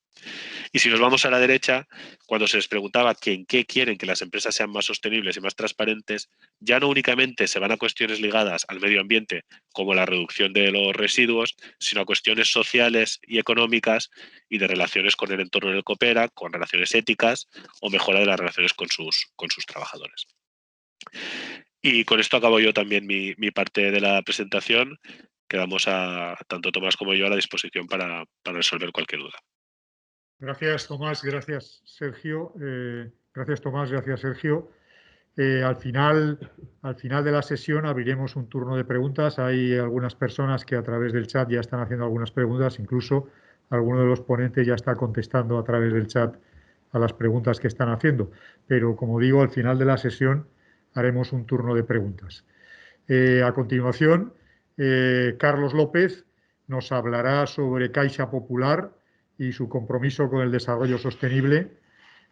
Y si nos vamos a la derecha, cuando se les preguntaba que en qué quieren que las empresas sean más sostenibles y más transparentes, ya no únicamente se van a cuestiones ligadas al medio ambiente, como la reducción de los residuos, sino a cuestiones sociales y económicas y de relaciones con el entorno en el que opera, con relaciones éticas o mejora de las relaciones con sus trabajadores. Y con esto acabo yo también mi parte de la presentación. Quedamos tanto Tomás como yo a la disposición para resolver cualquier duda. Gracias, Tomás. Gracias, Sergio. Gracias, Tomás. Gracias, Sergio. Al final de la sesión abriremos un turno de preguntas. Hay algunas personas que a través del chat ya están haciendo algunas preguntas. Incluso alguno de los ponentes ya está contestando a través del chat a las preguntas que están haciendo. Pero, como digo, al final de la sesión haremos un turno de preguntas. A continuación, Carlos López nos hablará sobre Caixa Popular y su compromiso con el desarrollo sostenible,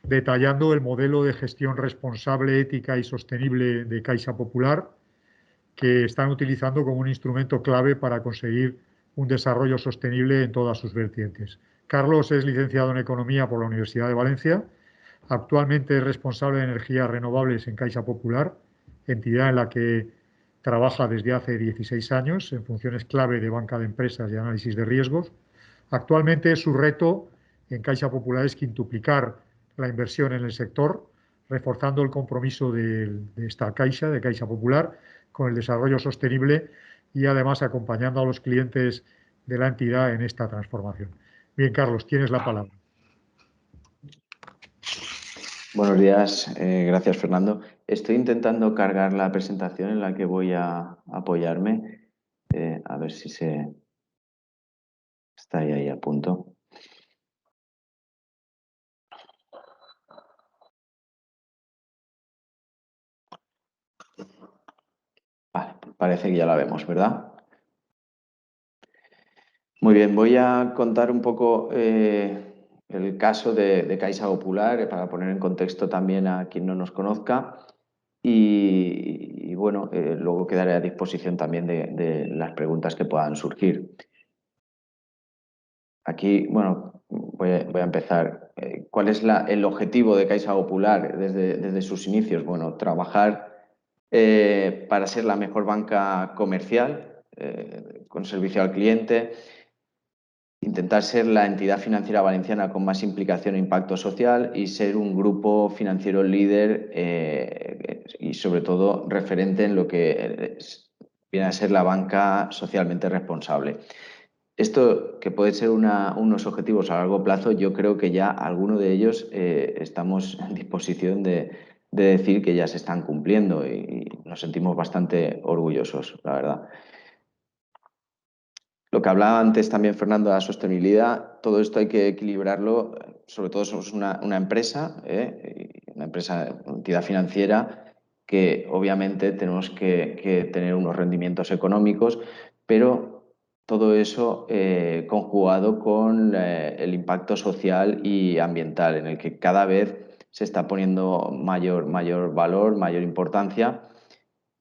detallando el modelo de gestión responsable, ética y sostenible de Caixa Popular, que están utilizando como un instrumento clave para conseguir un desarrollo sostenible en todas sus vertientes. Carlos es licenciado en Economía por la Universidad de Valencia. Actualmente es responsable de energías renovables en Caixa Popular, entidad en la que trabaja desde hace 16 años en funciones clave de banca de empresas y análisis de riesgos. Actualmente su reto en Caixa Popular es quintuplicar la inversión en el sector, reforzando el compromiso de esta Caixa, de Caixa Popular, con el desarrollo sostenible y además acompañando a los clientes de la entidad en esta transformación. Bien, Carlos, tienes la palabra. Buenos días, gracias Fernando. Estoy intentando cargar la presentación en la que voy a apoyarme, a ver si está ahí a punto. Vale, parece que ya la vemos, ¿verdad? Muy bien, voy a contar un poco el caso de Caixa Popular para poner en contexto también a quien no nos conozca y bueno, luego quedaré a disposición también de las preguntas que puedan surgir. Aquí, bueno, voy a empezar. ¿Cuál es el objetivo de Caixa Popular desde sus inicios? Bueno, trabajar para ser la mejor banca comercial con servicio al cliente, intentar ser la entidad financiera valenciana con más implicación e impacto social y ser un grupo financiero líder y sobre todo referente en lo que viene a ser la banca socialmente responsable. Esto, que puede ser unos objetivos a largo plazo, yo creo que ya alguno de ellos estamos en disposición de decir que ya se están cumpliendo y nos sentimos bastante orgullosos, la verdad. Lo que hablaba antes también Fernando de la sostenibilidad, todo esto hay que equilibrarlo, sobre todo somos una empresa, una entidad financiera que obviamente tenemos que tener unos rendimientos económicos, pero todo eso conjugado con el impacto social y ambiental, en el que cada vez se está poniendo mayor valor, mayor importancia,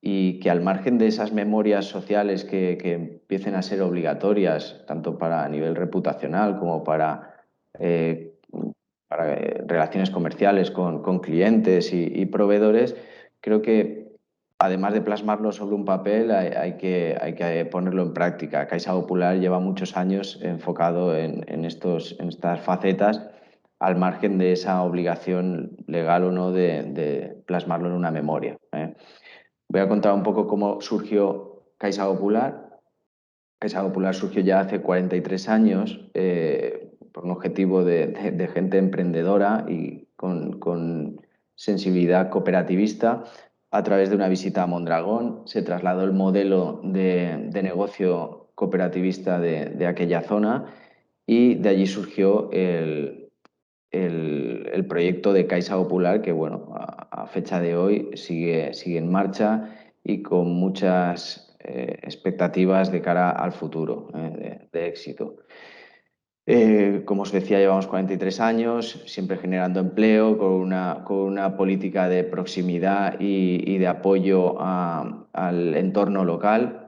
y que al margen de esas memorias sociales que empiecen a ser obligatorias, tanto para a nivel reputacional como para relaciones comerciales con clientes y proveedores, creo que además de plasmarlo sobre un papel, hay que ponerlo en práctica. Caixa Popular lleva muchos años enfocado en estas facetas, al margen de esa obligación legal o no de plasmarlo en una memoria. Voy a contar un poco cómo surgió Caixa Popular. Caixa Popular surgió ya hace 43 años por un objetivo de gente emprendedora y con sensibilidad cooperativista. A través de una visita a Mondragón se trasladó el modelo de negocio cooperativista de aquella zona y de allí surgió el proyecto de Caixa Popular que, bueno, a fecha de hoy sigue en marcha y con muchas expectativas de cara al futuro de éxito. Como os decía, llevamos 43 años, siempre generando empleo, con una política de proximidad y de apoyo al entorno local,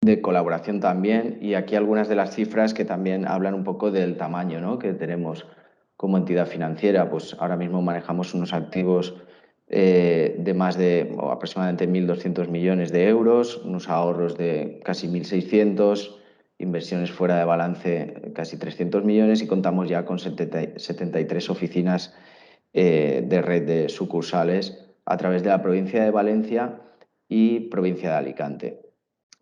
de colaboración también, y aquí algunas de las cifras que también hablan un poco del tamaño, ¿no?, que tenemos como entidad financiera. Pues ahora mismo manejamos unos activos de más de aproximadamente 1.200 millones de euros, unos ahorros de casi 1.600, inversiones fuera de balance casi 300 millones y contamos ya con 73 oficinas de red de sucursales a través de la provincia de Valencia y provincia de Alicante.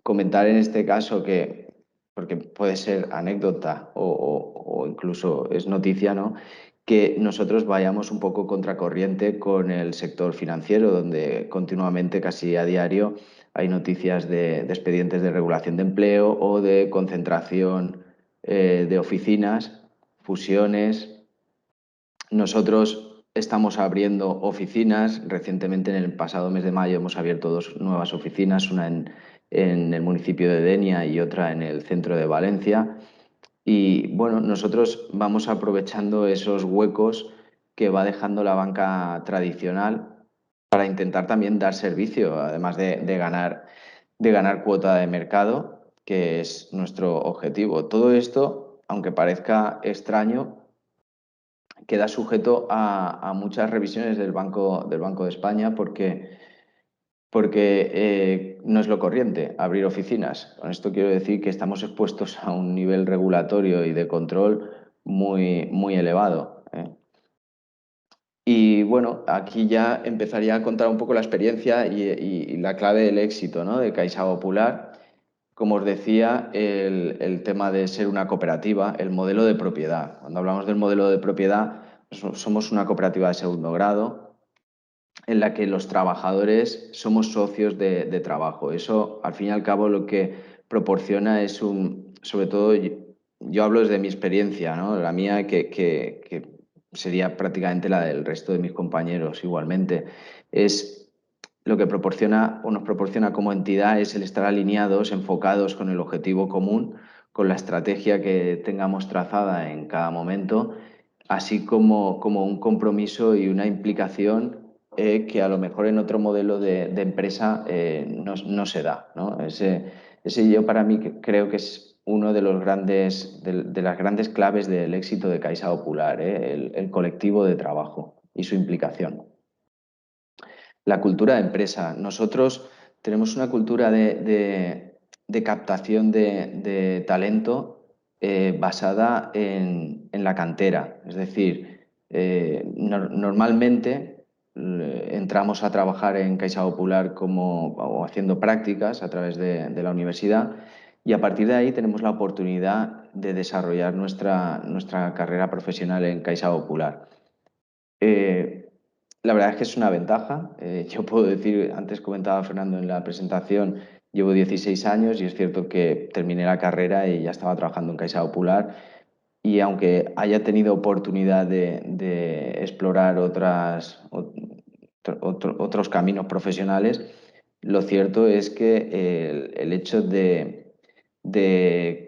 Comentar en este caso que, porque puede ser anécdota o incluso es noticia, ¿no?, que nosotros vayamos un poco contracorriente con el sector financiero, donde continuamente, casi a diario, hay noticias de expedientes de regulación de empleo o de concentración de oficinas, fusiones. Nosotros estamos abriendo oficinas. Recientemente, en el pasado mes de mayo, hemos abierto 2 nuevas oficinas, una en el municipio de Denia y otra en el centro de Valencia. Y bueno, nosotros vamos aprovechando esos huecos que va dejando la banca tradicional para intentar también dar servicio, además de ganar cuota de mercado, que es nuestro objetivo. Todo esto, aunque parezca extraño, queda sujeto a muchas revisiones del Banco de España porque no es lo corriente abrir oficinas. Con esto quiero decir que estamos expuestos a un nivel regulatorio y de control muy, muy elevado. Y bueno, aquí ya empezaría a contar un poco la experiencia y la clave del éxito, ¿no?, de Caixa Popular. Como os decía, el tema de ser una cooperativa, el modelo de propiedad. Cuando hablamos del modelo de propiedad, somos una cooperativa de segundo grado en la que los trabajadores somos socios de trabajo. Eso, al fin y al cabo, lo que proporciona es sobre todo, yo hablo desde mi experiencia, ¿no?, la mía, que sería prácticamente la del resto de mis compañeros igualmente, es lo que proporciona o nos proporciona como entidad es el estar alineados, enfocados con el objetivo común, con la estrategia que tengamos trazada en cada momento, así como un compromiso y una implicación que a lo mejor en otro modelo de empresa no se da, ¿no? Ese yo, para mí, creo que es uno de las grandes claves del éxito de Caixa Popular, el colectivo de trabajo y su implicación. La cultura de empresa. Nosotros tenemos una cultura de captación de talento basada en la cantera. Es decir, normalmente entramos a trabajar en Caixa Popular o haciendo prácticas a través de la universidad, y a partir de ahí tenemos la oportunidad de desarrollar nuestra carrera profesional en Caixa Popular. La verdad es que es una ventaja. Yo puedo decir, antes comentaba Fernando en la presentación, llevo 16 años y es cierto que terminé la carrera y ya estaba trabajando en Caixa Popular, y aunque haya tenido oportunidad de explorar otros caminos profesionales, lo cierto es que el hecho de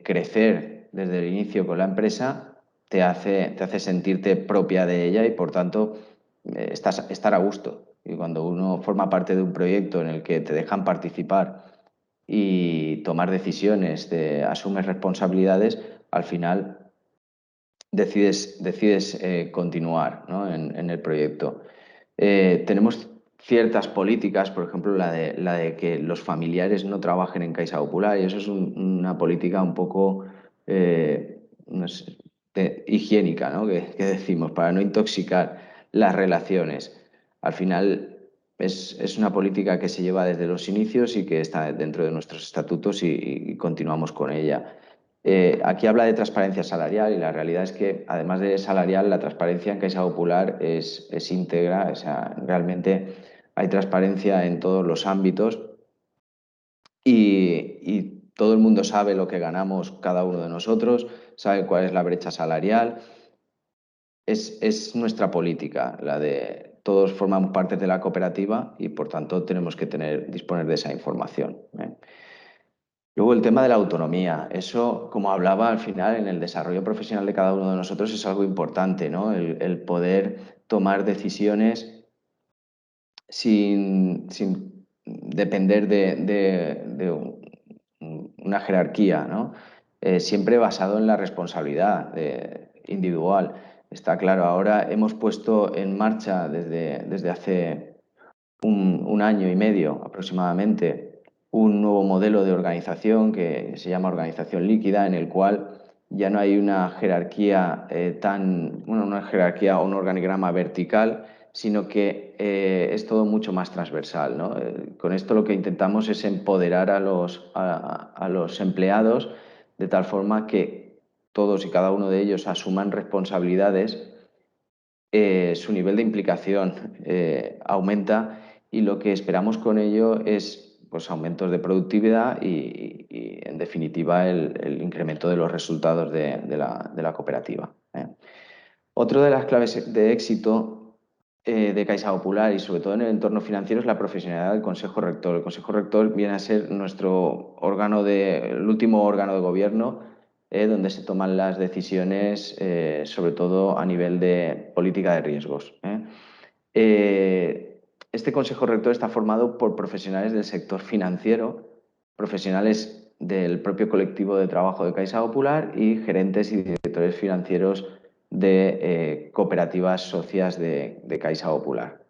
crecer desde el inicio con la empresa te hace sentirte propia de ella y, por tanto, estar a gusto. Y cuando uno forma parte de un proyecto en el que te dejan participar y tomar decisiones, asumes responsabilidades, al final decides continuar, ¿no? en el proyecto. Tenemos ciertas políticas, por ejemplo, la de que los familiares no trabajen en Caixa Popular, y eso es una política un poco no sé, higiénica, ¿no? que decimos, para no intoxicar las relaciones. Al final es una política que se lleva desde los inicios y que está dentro de nuestros estatutos y continuamos con ella. Aquí habla de transparencia salarial y la realidad es que, además de salarial, la transparencia en Caixa Popular es íntegra, o sea, realmente hay transparencia en todos los ámbitos y todo el mundo sabe lo que ganamos cada uno de nosotros, sabe cuál es la brecha salarial. Es nuestra política, la de todos formamos parte de la cooperativa y, por tanto, tenemos que disponer de esa información. Luego el tema de la autonomía, eso, como hablaba al final, en el desarrollo profesional de cada uno de nosotros es algo importante, ¿no? El poder tomar decisiones sin depender de una jerarquía, ¿no? Siempre basado en la responsabilidad individual. Está claro, ahora hemos puesto en marcha desde hace un año y medio aproximadamente un nuevo modelo de organización que se llama organización líquida, en el cual ya no hay una jerarquía una jerarquía o un organigrama vertical, sino que es todo mucho más transversal, ¿no? Con esto lo que intentamos es empoderar a los empleados de tal forma que todos y cada uno de ellos asuman responsabilidades. Su nivel de implicación aumenta y lo que esperamos con ello es pues, aumentos de productividad y en definitiva, el incremento de los resultados de la cooperativa. Otra de las claves de éxito de Caixa Popular y sobre todo en el entorno financiero es la profesionalidad del Consejo Rector. El Consejo Rector viene a ser nuestro el último órgano de gobierno donde se toman las decisiones, sobre todo a nivel de política de riesgos. Este Consejo Rector está formado por profesionales del sector financiero, profesionales del propio colectivo de trabajo de Caixa Popular y gerentes y directores financieros de cooperativas socias de Caixa Popular.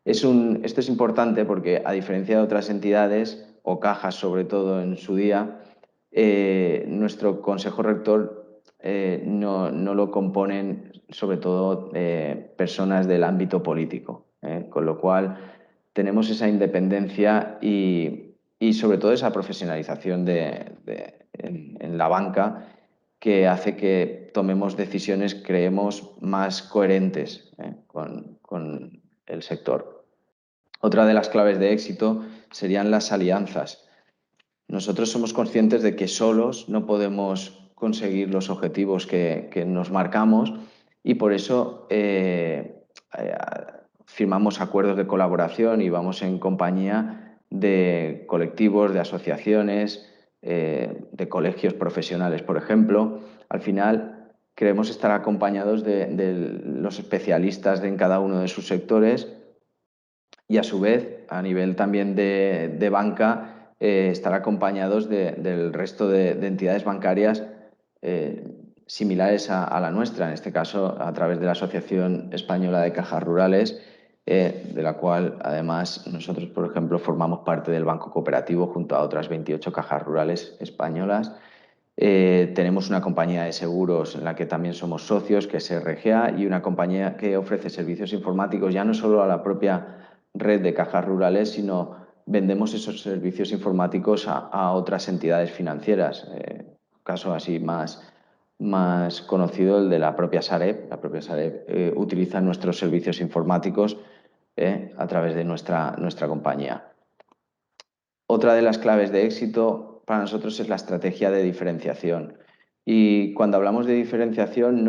Esto es importante porque, a diferencia de otras entidades o cajas, sobre todo en su día, nuestro Consejo Rector no lo componen sobre todo personas del ámbito político, con lo cual tenemos esa independencia y sobre todo esa profesionalización en la banca que hace que tomemos decisiones, creemos, más coherentes con el sector. Otra de las claves de éxito serían las alianzas. Nosotros somos conscientes de que solos no podemos conseguir los objetivos que nos marcamos y por eso firmamos acuerdos de colaboración y vamos en compañía de colectivos, de asociaciones, de colegios profesionales, por ejemplo. Al final queremos estar acompañados de los especialistas en cada uno de sus sectores y, a su vez, a nivel también de banca, estar acompañados del resto de entidades bancarias similares a la nuestra, en este caso a través de la Asociación Española de Cajas Rurales, de la cual además nosotros, por ejemplo, formamos parte del Banco Cooperativo junto a otras 28 cajas rurales españolas. Tenemos una compañía de seguros en la que también somos socios, que es RGA, y una compañía que ofrece servicios informáticos ya no solo a la propia red de cajas rurales, sino vendemos esos servicios informáticos a otras entidades financieras. Caso así más conocido, el de la propia Sareb. La propia Sareb utiliza nuestros servicios informáticos a través de nuestra compañía. Otra de las claves de éxito para nosotros es la estrategia de diferenciación. Y cuando hablamos de diferenciación,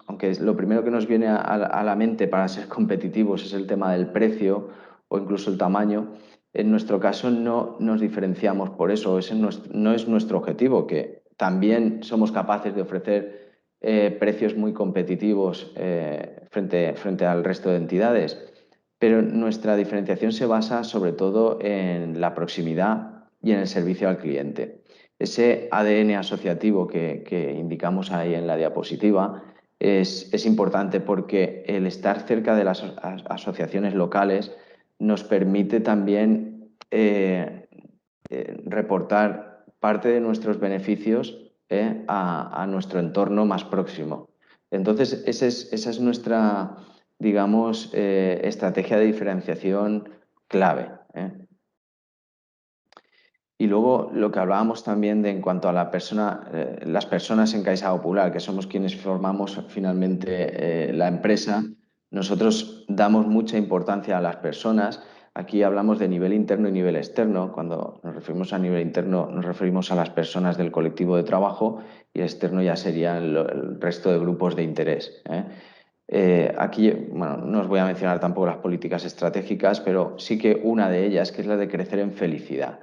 aunque lo primero que nos viene a la mente para ser competitivos es el tema del precio o incluso el tamaño, en nuestro caso no nos diferenciamos por eso, ese no es nuestro objetivo, que también somos capaces de ofrecer precios muy competitivos frente al resto de entidades. Pero nuestra diferenciación se basa sobre todo en la proximidad y en el servicio al cliente. Ese ADN asociativo que indicamos ahí en la diapositiva es importante porque el estar cerca de las asociaciones locales nos permite también reportar parte de nuestros beneficios a nuestro entorno más próximo. Entonces, esa es nuestra, digamos, estrategia de diferenciación clave. Y luego lo que hablábamos también de en cuanto a las personas en Caixa Popular, que somos quienes formamos finalmente la empresa, nosotros damos mucha importancia a las personas. Aquí hablamos de nivel interno y nivel externo. Cuando nos referimos a nivel interno nos referimos a las personas del colectivo de trabajo y externo ya serían el resto de grupos de interés. Aquí, bueno, no os voy a mencionar tampoco las políticas estratégicas, pero sí que una de ellas, que es la de crecer en felicidad.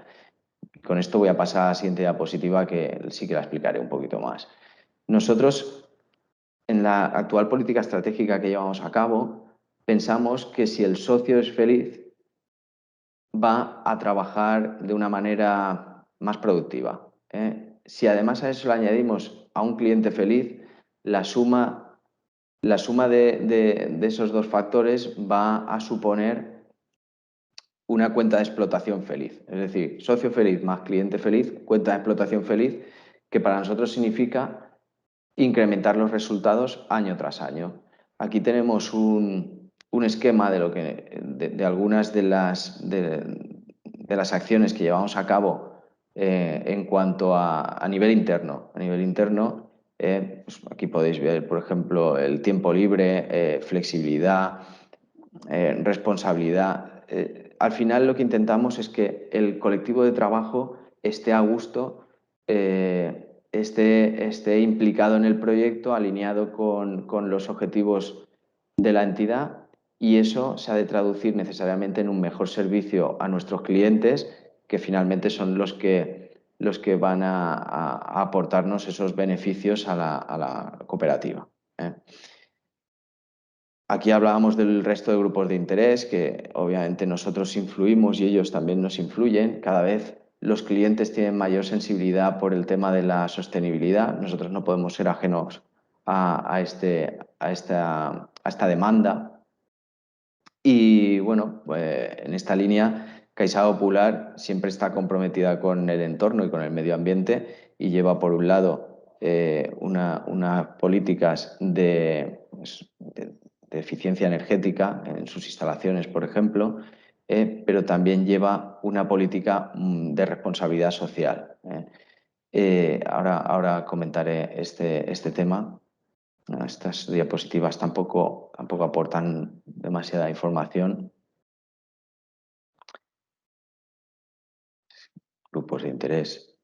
Con esto voy a pasar a la siguiente diapositiva, que sí que la explicaré un poquito más. Nosotros, en la actual política estratégica que llevamos a cabo, pensamos que si el socio es feliz, va a trabajar de una manera más productiva. Si además a eso le añadimos a un cliente feliz, la suma de esos dos factores va a suponer una cuenta de explotación feliz. Es decir, socio feliz más cliente feliz, cuenta de explotación feliz, que para nosotros significa incrementar los resultados año tras año. Aquí tenemos un esquema de algunas de las acciones que llevamos a cabo en cuanto a nivel interno. A nivel interno, pues aquí podéis ver, por ejemplo, el tiempo libre, flexibilidad, responsabilidad. Al final lo que intentamos es que el colectivo de trabajo esté a gusto, esté implicado en el proyecto, alineado con los objetivos de la entidad, y eso se ha de traducir necesariamente en un mejor servicio a nuestros clientes, que finalmente son los que van a aportarnos esos beneficios a la cooperativa. Aquí hablábamos del resto de grupos de interés, que obviamente nosotros influimos y ellos también nos influyen. Cada vez los clientes tienen mayor sensibilidad por el tema de la sostenibilidad. Nosotros no podemos ser ajenos a esta demanda. Y bueno, pues en esta línea, Caixa Popular siempre está comprometida con el entorno y con el medio ambiente y lleva por un lado unas políticas de eficiencia energética en sus instalaciones, por ejemplo, pero también lleva una política de responsabilidad social. Ahora comentaré este tema. Estas diapositivas tampoco aportan demasiada información. Grupos de interés.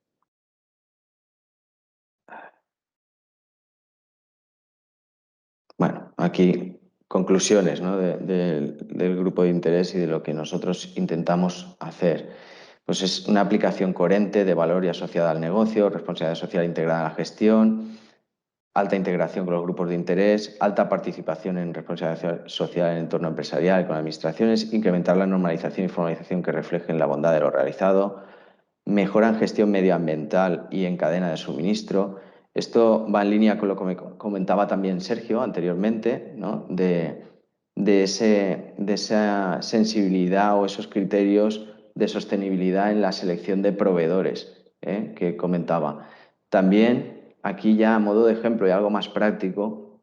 Bueno, aquí conclusiones, ¿no? del grupo de interés y de lo que nosotros intentamos hacer. Pues es una aplicación coherente de valor y asociada al negocio, responsabilidad social integrada en la gestión, alta integración con los grupos de interés, alta participación en responsabilidad social en el entorno empresarial y con administraciones, incrementar la normalización y formalización que reflejen la bondad de lo realizado, mejora en gestión medioambiental y en cadena de suministro. Esto va en línea con lo que me comentaba también Sergio anteriormente, ¿no? de esa sensibilidad o esos criterios de sostenibilidad en la selección de proveedores que comentaba. También, aquí ya a modo de ejemplo y algo más práctico,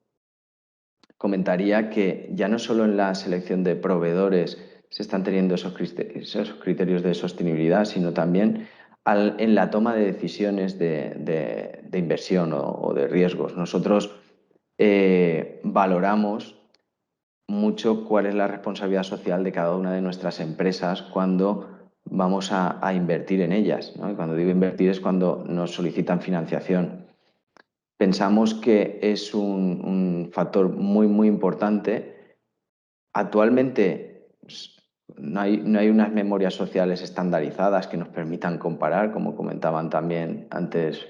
comentaría que ya no solo en la selección de proveedores se están teniendo esos criterios de sostenibilidad, sino también en la toma de decisiones de inversión o de riesgos. Nosotros valoramos mucho cuál es la responsabilidad social de cada una de nuestras empresas cuando vamos a invertir en ellas, ¿no? Y cuando digo invertir es cuando nos solicitan financiación. Pensamos que es un factor muy, muy importante. Actualmente pues, no hay unas memorias sociales estandarizadas que nos permitan comparar, como comentaban también antes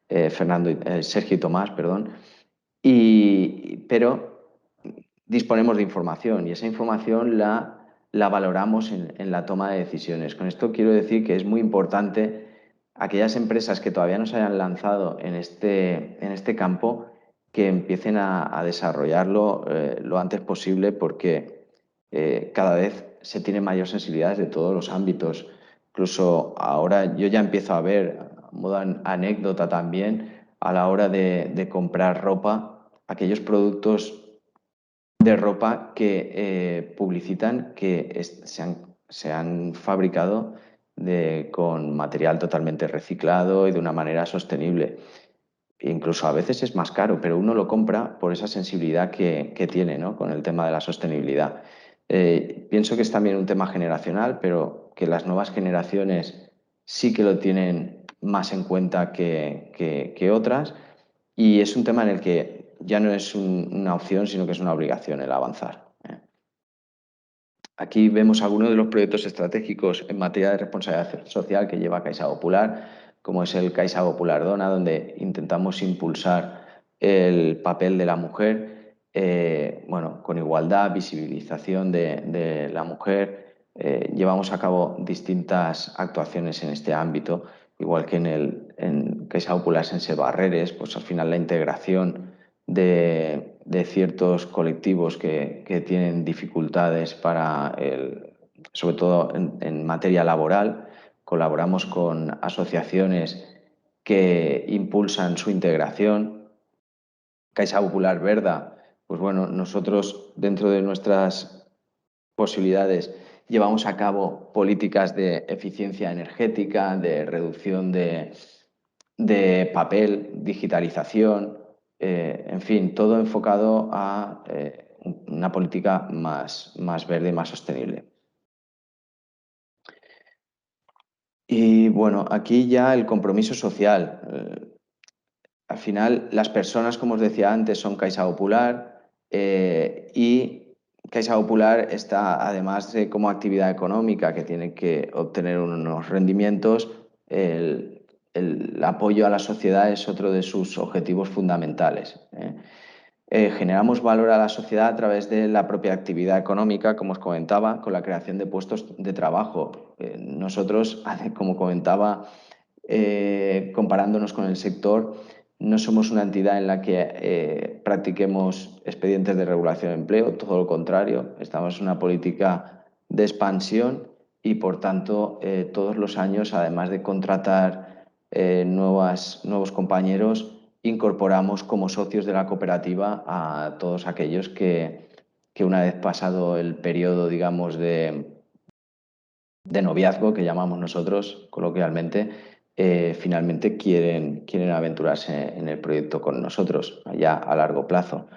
Sergio y Tomás, perdón. Pero disponemos de información y esa información la valoramos en la toma de decisiones. Con esto quiero decir que es muy importante aquellas empresas que todavía no se hayan lanzado en este campo, que empiecen a desarrollarlo lo antes posible, porque cada vez se tiene mayor sensibilidad de todos los ámbitos. Incluso ahora yo ya empiezo a ver, a modo anécdota también, a la hora de comprar ropa, aquellos productos de ropa que publicitan que se han fabricado con material totalmente reciclado y de una manera sostenible. Incluso a veces es más caro, pero uno lo compra por esa sensibilidad que tiene, ¿no?, con el tema de la sostenibilidad. Pienso que es también un tema generacional, pero que las nuevas generaciones sí que lo tienen más en cuenta que otras, y es un tema en el que ya no es una opción, sino que es una obligación el avanzar. Aquí vemos algunos de los proyectos estratégicos en materia de responsabilidad social que lleva Caixa Popular, como es el Caixa Popular Dona, donde intentamos impulsar el papel de la mujer, bueno, con igualdad, visibilización de la mujer. Llevamos a cabo distintas actuaciones en este ámbito, igual que en Caixa Popular Sense Barreres, pues al final la integración de ciertos colectivos que tienen dificultades sobre todo en materia laboral. Colaboramos con asociaciones que impulsan su integración. Caixa Popular Verda, pues bueno, nosotros dentro de nuestras posibilidades llevamos a cabo políticas de eficiencia energética, de reducción de papel, digitalización, en fin, todo enfocado a una política más verde y más sostenible. Y bueno, aquí ya el compromiso social. Al final, las personas, como os decía antes, son Caixa Popular, y Caixa Popular está, además de como actividad económica que tiene que obtener unos rendimientos, el apoyo a la sociedad es otro de sus objetivos fundamentales. Generamos valor a la sociedad a través de la propia actividad económica, como os comentaba, con la creación de puestos de trabajo. Nosotros, como comentaba, comparándonos con el sector, no somos una entidad en la que practiquemos expedientes de regulación de empleo, todo lo contrario, estamos en una política de expansión y, por tanto, todos los años, además de contratar nuevos compañeros, incorporamos como socios de la cooperativa a todos aquellos que una vez pasado el periodo, digamos, de noviazgo, que llamamos nosotros coloquialmente, finalmente quieren aventurarse en el proyecto con nosotros, ya a largo plazo.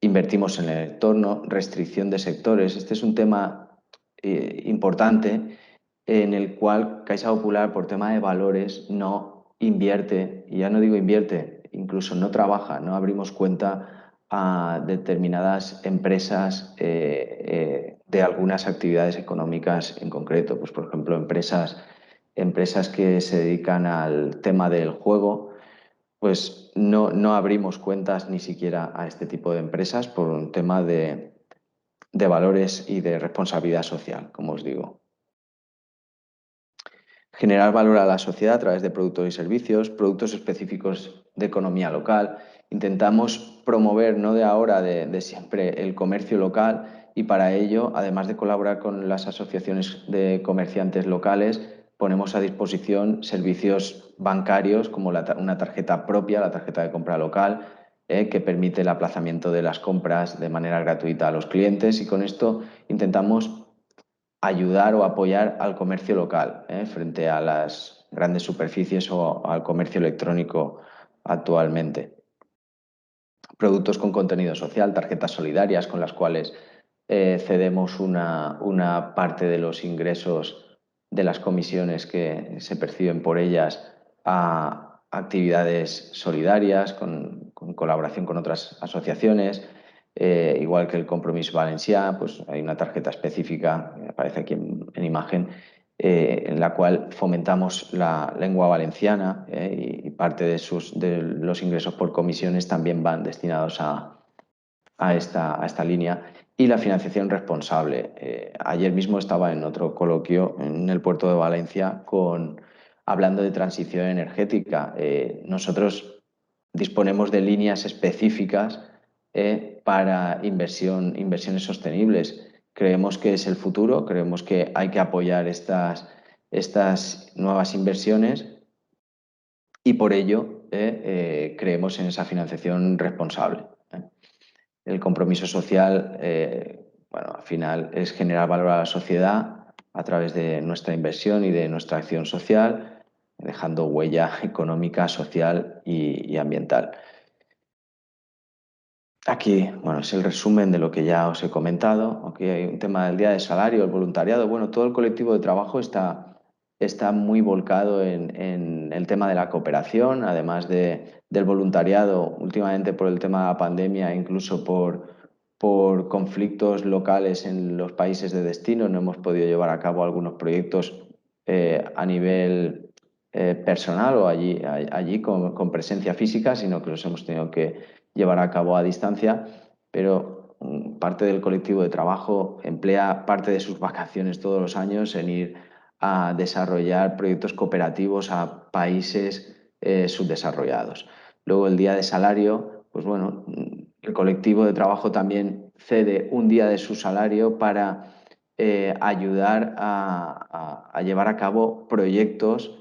Invertimos en el entorno, restricción de sectores. Este es un tema importante en el cual Caixa Popular, por tema de valores, no invierte, y ya no digo invierte, incluso no trabaja, no abrimos cuenta a determinadas empresas de algunas actividades económicas en concreto. Pues, por ejemplo, empresas que se dedican al tema del juego, pues no abrimos cuentas ni siquiera a este tipo de empresas por un tema de valores y de responsabilidad social, como os digo. Generar valor a la sociedad a través de productos y servicios, productos específicos de economía local. Intentamos promover, no de ahora, de siempre, el comercio local, y para ello, además de colaborar con las asociaciones de comerciantes locales, ponemos a disposición servicios bancarios como una tarjeta propia, la tarjeta de compra local, que permite el aplazamiento de las compras de manera gratuita a los clientes, y con esto intentamos ayudar o apoyar al comercio local frente a las grandes superficies o al comercio electrónico actualmente. Productos con contenido social, tarjetas solidarias con las cuales cedemos una parte de los ingresos de las comisiones que se perciben por ellas a actividades solidarias con colaboración con otras asociaciones. Igual que el Compromís Valencià, pues hay una tarjeta específica, que aparece aquí en imagen, en la cual fomentamos la lengua valenciana, y parte de los ingresos por comisiones también van destinados a esta línea. Y la financiación responsable. Ayer mismo estaba en otro coloquio en el puerto de Valencia con hablando de transición energética. Nosotros disponemos de líneas específicas para inversiones sostenibles. Creemos que es el futuro, creemos que hay que apoyar estas nuevas inversiones y por ello creemos en esa financiación responsable. El compromiso social, bueno, al final es generar valor a la sociedad a través de nuestra inversión y de nuestra acción social, dejando huella económica, social y ambiental. Aquí, bueno, es el resumen de lo que ya os he comentado. Aquí hay un tema del día de salario, el voluntariado. Bueno, todo el colectivo de trabajo está muy volcado en el tema de la cooperación, además del voluntariado, últimamente por el tema de la pandemia, incluso por conflictos locales en los países de destino. No hemos podido llevar a cabo algunos proyectos a nivel personal o allí con presencia física, sino que los hemos tenido que llevar a cabo a distancia, pero parte del colectivo de trabajo emplea parte de sus vacaciones todos los años en ir a desarrollar proyectos cooperativos a países subdesarrollados. Luego el día de salario, pues bueno, el colectivo de trabajo también cede un día de su salario para ayudar a llevar a cabo proyectos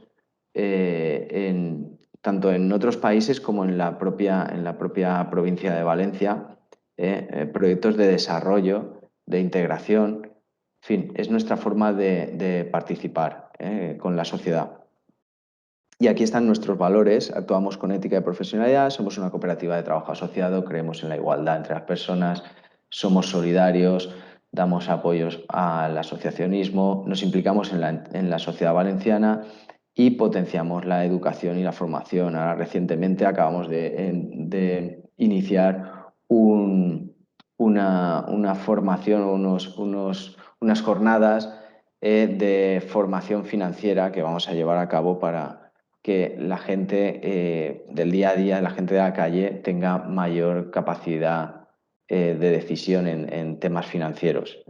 tanto en otros países como en la propia provincia de Valencia, proyectos de desarrollo, de integración. En fin, es nuestra forma de participar con la sociedad. Y aquí están nuestros valores. Actuamos con ética y profesionalidad, somos una cooperativa de trabajo asociado, creemos en la igualdad entre las personas, somos solidarios, damos apoyos al asociacionismo, nos implicamos en la sociedad valenciana y potenciamos la educación y la formación. Ahora recientemente acabamos de iniciar una formación, unas jornadas de formación financiera que vamos a llevar a cabo para que la gente del día a día, la gente de la calle, tenga mayor capacidad de decisión en temas financieros.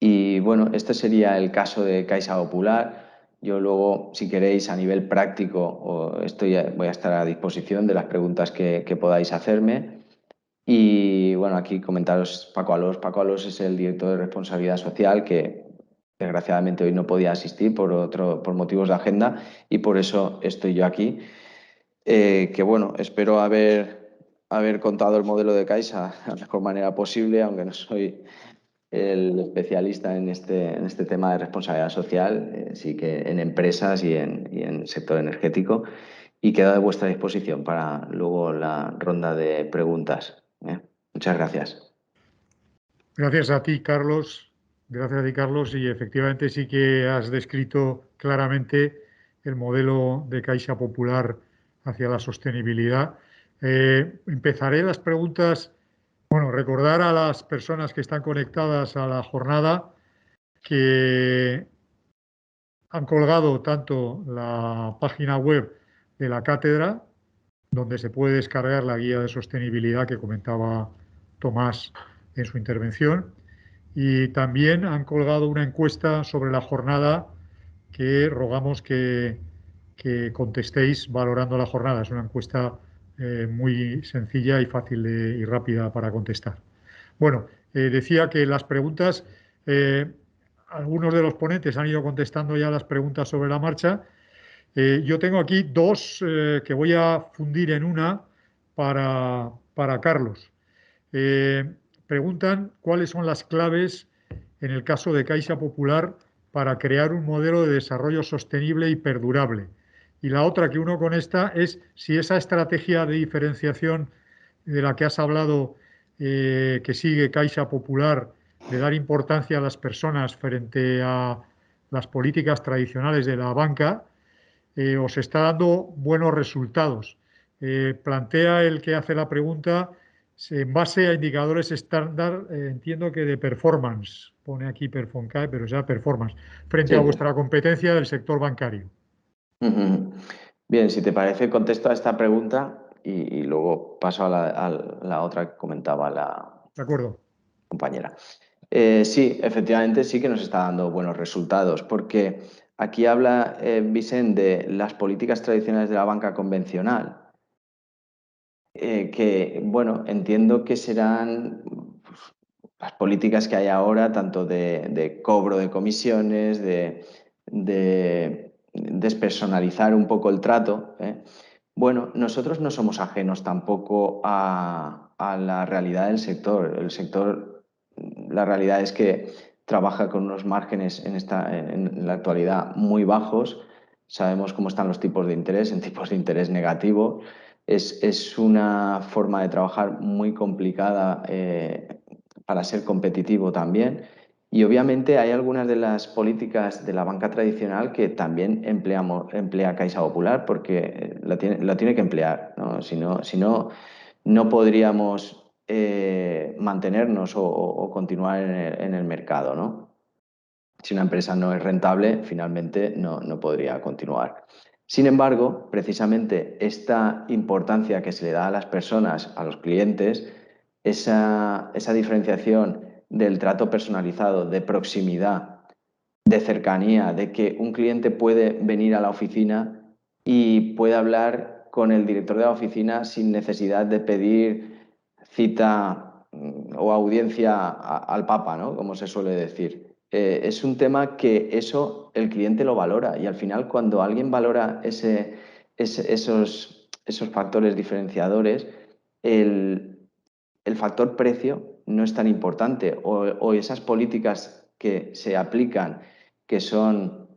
Y bueno, este sería el caso de Caixa Popular. Yo luego, si queréis, a nivel práctico, voy a estar a disposición de las preguntas que podáis hacerme. Y bueno, aquí comentaros Paco Alós. Paco Alós es el director de responsabilidad social que desgraciadamente hoy no podía asistir por motivos de agenda y por eso estoy yo aquí. Que bueno, espero haber contado el modelo de Caixa de la mejor manera posible, aunque no soy el especialista en este tema de responsabilidad social, sí que en empresas y en sector energético, y quedo a vuestra disposición para luego la ronda de preguntas. Muchas gracias. Gracias a ti, Carlos. Gracias a ti, Carlos. Y efectivamente sí que has descrito claramente el modelo de Caixa Popular hacia la sostenibilidad. Empezaré las preguntas. Bueno, recordar a las personas que están conectadas a la jornada que han colgado tanto la página web de la cátedra, donde se puede descargar la guía de sostenibilidad que comentaba Tomás en su intervención, y también han colgado una encuesta sobre la jornada que rogamos que contestéis valorando la jornada. Es una encuesta muy sencilla y fácil y rápida para contestar. Bueno, decía que las preguntas, algunos de los ponentes han ido contestando ya las preguntas sobre la marcha. Yo tengo aquí dos que voy a fundir en una para Carlos. Preguntan cuáles son las claves en el caso de Caixa Popular para crear un modelo de desarrollo sostenible y perdurable. Y la otra que uno con esta es si esa estrategia de diferenciación de la que has hablado que sigue Caixa Popular, de dar importancia a las personas frente a las políticas tradicionales de la banca, os está dando buenos resultados. Plantea el que hace la pregunta en base a indicadores estándar, entiendo que de performance, pone aquí Perfoncae, pero sea performance, frente Sí. a vuestra competencia del sector bancario. Bien, si te parece, contesto a esta pregunta y luego paso a la otra que comentaba la De acuerdo. compañera. Sí, efectivamente sí que nos está dando buenos resultados, porque aquí habla Vicent de las políticas tradicionales de la banca convencional, que, bueno, entiendo que serán pues, las políticas que hay ahora, tanto de cobro de comisiones, de despersonalizar un poco el trato. Bueno, nosotros no somos ajenos tampoco a la realidad del sector. El sector, la realidad es que trabaja con unos márgenes en la actualidad muy bajos. Sabemos cómo están los tipos de interés, en tipos de interés negativo. Es una forma de trabajar muy complicada para ser competitivo también. Y obviamente hay algunas de las políticas de la banca tradicional que también emplea Caixa Popular porque la tiene que emplear, ¿no? Si no, no podríamos mantenernos o continuar en el mercado, ¿no? Si una empresa no es rentable, finalmente no podría continuar. Sin embargo, precisamente esta importancia que se le da a las personas, a los clientes, esa diferenciación del trato personalizado, de proximidad, de cercanía, de que un cliente puede venir a la oficina y puede hablar con el director de la oficina sin necesidad de pedir cita o audiencia al Papa, ¿no? Como se suele decir. Es un tema que eso el cliente lo valora y al final cuando alguien valora esos factores diferenciadores, el factor precio no es tan importante o esas políticas que se aplican que son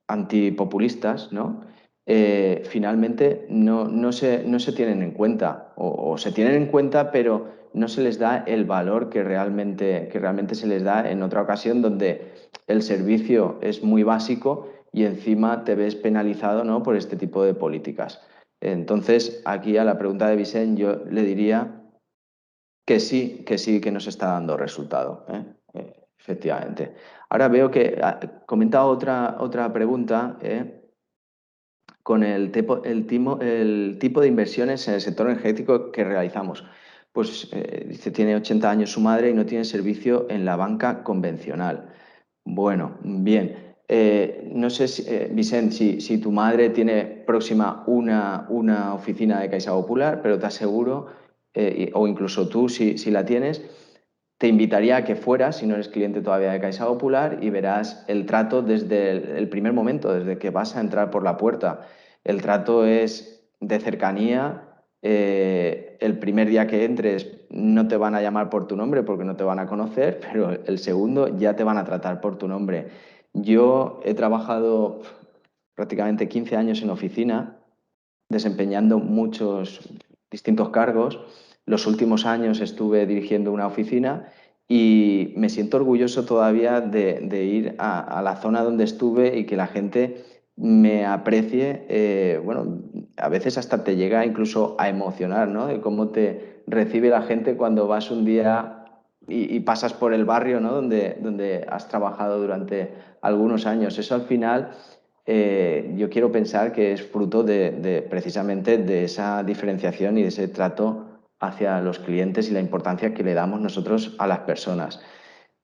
antipopulistas, ¿no? Finalmente no se tienen en cuenta o se tienen en cuenta pero no se les da el valor que realmente se les da en otra ocasión donde el servicio es muy básico y encima te ves penalizado, ¿no? Por este tipo de políticas. Entonces, aquí a la pregunta de Vicent yo le diría que sí que nos está dando resultado, efectivamente. Ahora veo que comenta otra pregunta con el tipo de inversiones en el sector energético que realizamos. Pues dice, tiene 80 años su madre y no tiene servicio en la banca convencional. Bueno, bien. No sé, Vicent, si tu madre tiene próxima una oficina de Caixa Popular, pero te aseguro, o incluso tú, si la tienes, te invitaría a que fueras, si no eres cliente todavía de Caixa Popular, y verás el trato desde el primer momento, desde que vas a entrar por la puerta. El trato es de cercanía. El primer día que entres no te van a llamar por tu nombre porque no te van a conocer, pero el segundo ya te van a tratar por tu nombre. Yo he trabajado prácticamente 15 años en oficina, desempeñando muchos distintos cargos. Los últimos años estuve dirigiendo una oficina y me siento orgulloso todavía de ir a la zona donde estuve y que la gente me aprecie. Bueno, a veces hasta te llega incluso a emocionar, ¿no? De cómo te recibe la gente cuando vas un día y pasas por el barrio, ¿no? donde has trabajado durante algunos años. Eso al final yo quiero pensar que es fruto precisamente de esa diferenciación y de ese trato hacia los clientes y la importancia que le damos nosotros a las personas.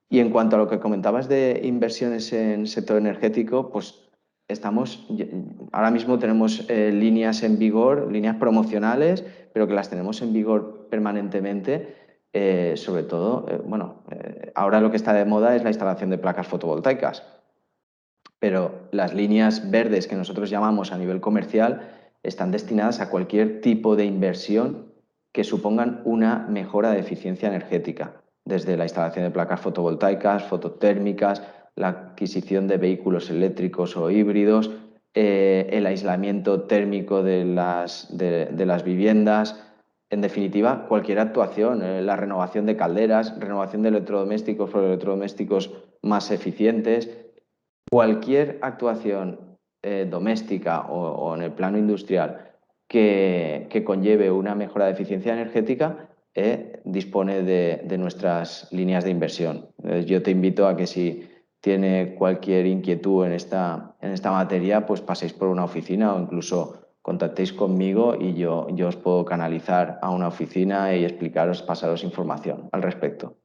Y en cuanto a lo que comentabas de inversiones en sector energético, pues ahora mismo tenemos líneas en vigor, líneas promocionales, pero que las tenemos en vigor permanentemente. Sobre todo, ahora lo que está de moda es la instalación de placas fotovoltaicas. Pero las líneas verdes que nosotros llamamos a nivel comercial están destinadas a cualquier tipo de inversión que supongan una mejora de eficiencia energética, desde la instalación de placas fotovoltaicas, fototérmicas, la adquisición de vehículos eléctricos o híbridos, el aislamiento térmico de las viviendas, en definitiva, cualquier actuación, la renovación de calderas, renovación de electrodomésticos por electrodomésticos más eficientes. Cualquier actuación doméstica o en el plano industrial que conlleve una mejora de eficiencia energética dispone de nuestras líneas de inversión. Yo te invito a que si tiene cualquier inquietud en esta materia, pues paséis por una oficina o incluso contactéis conmigo y yo os puedo canalizar a una oficina y explicaros, pasaros información al respecto.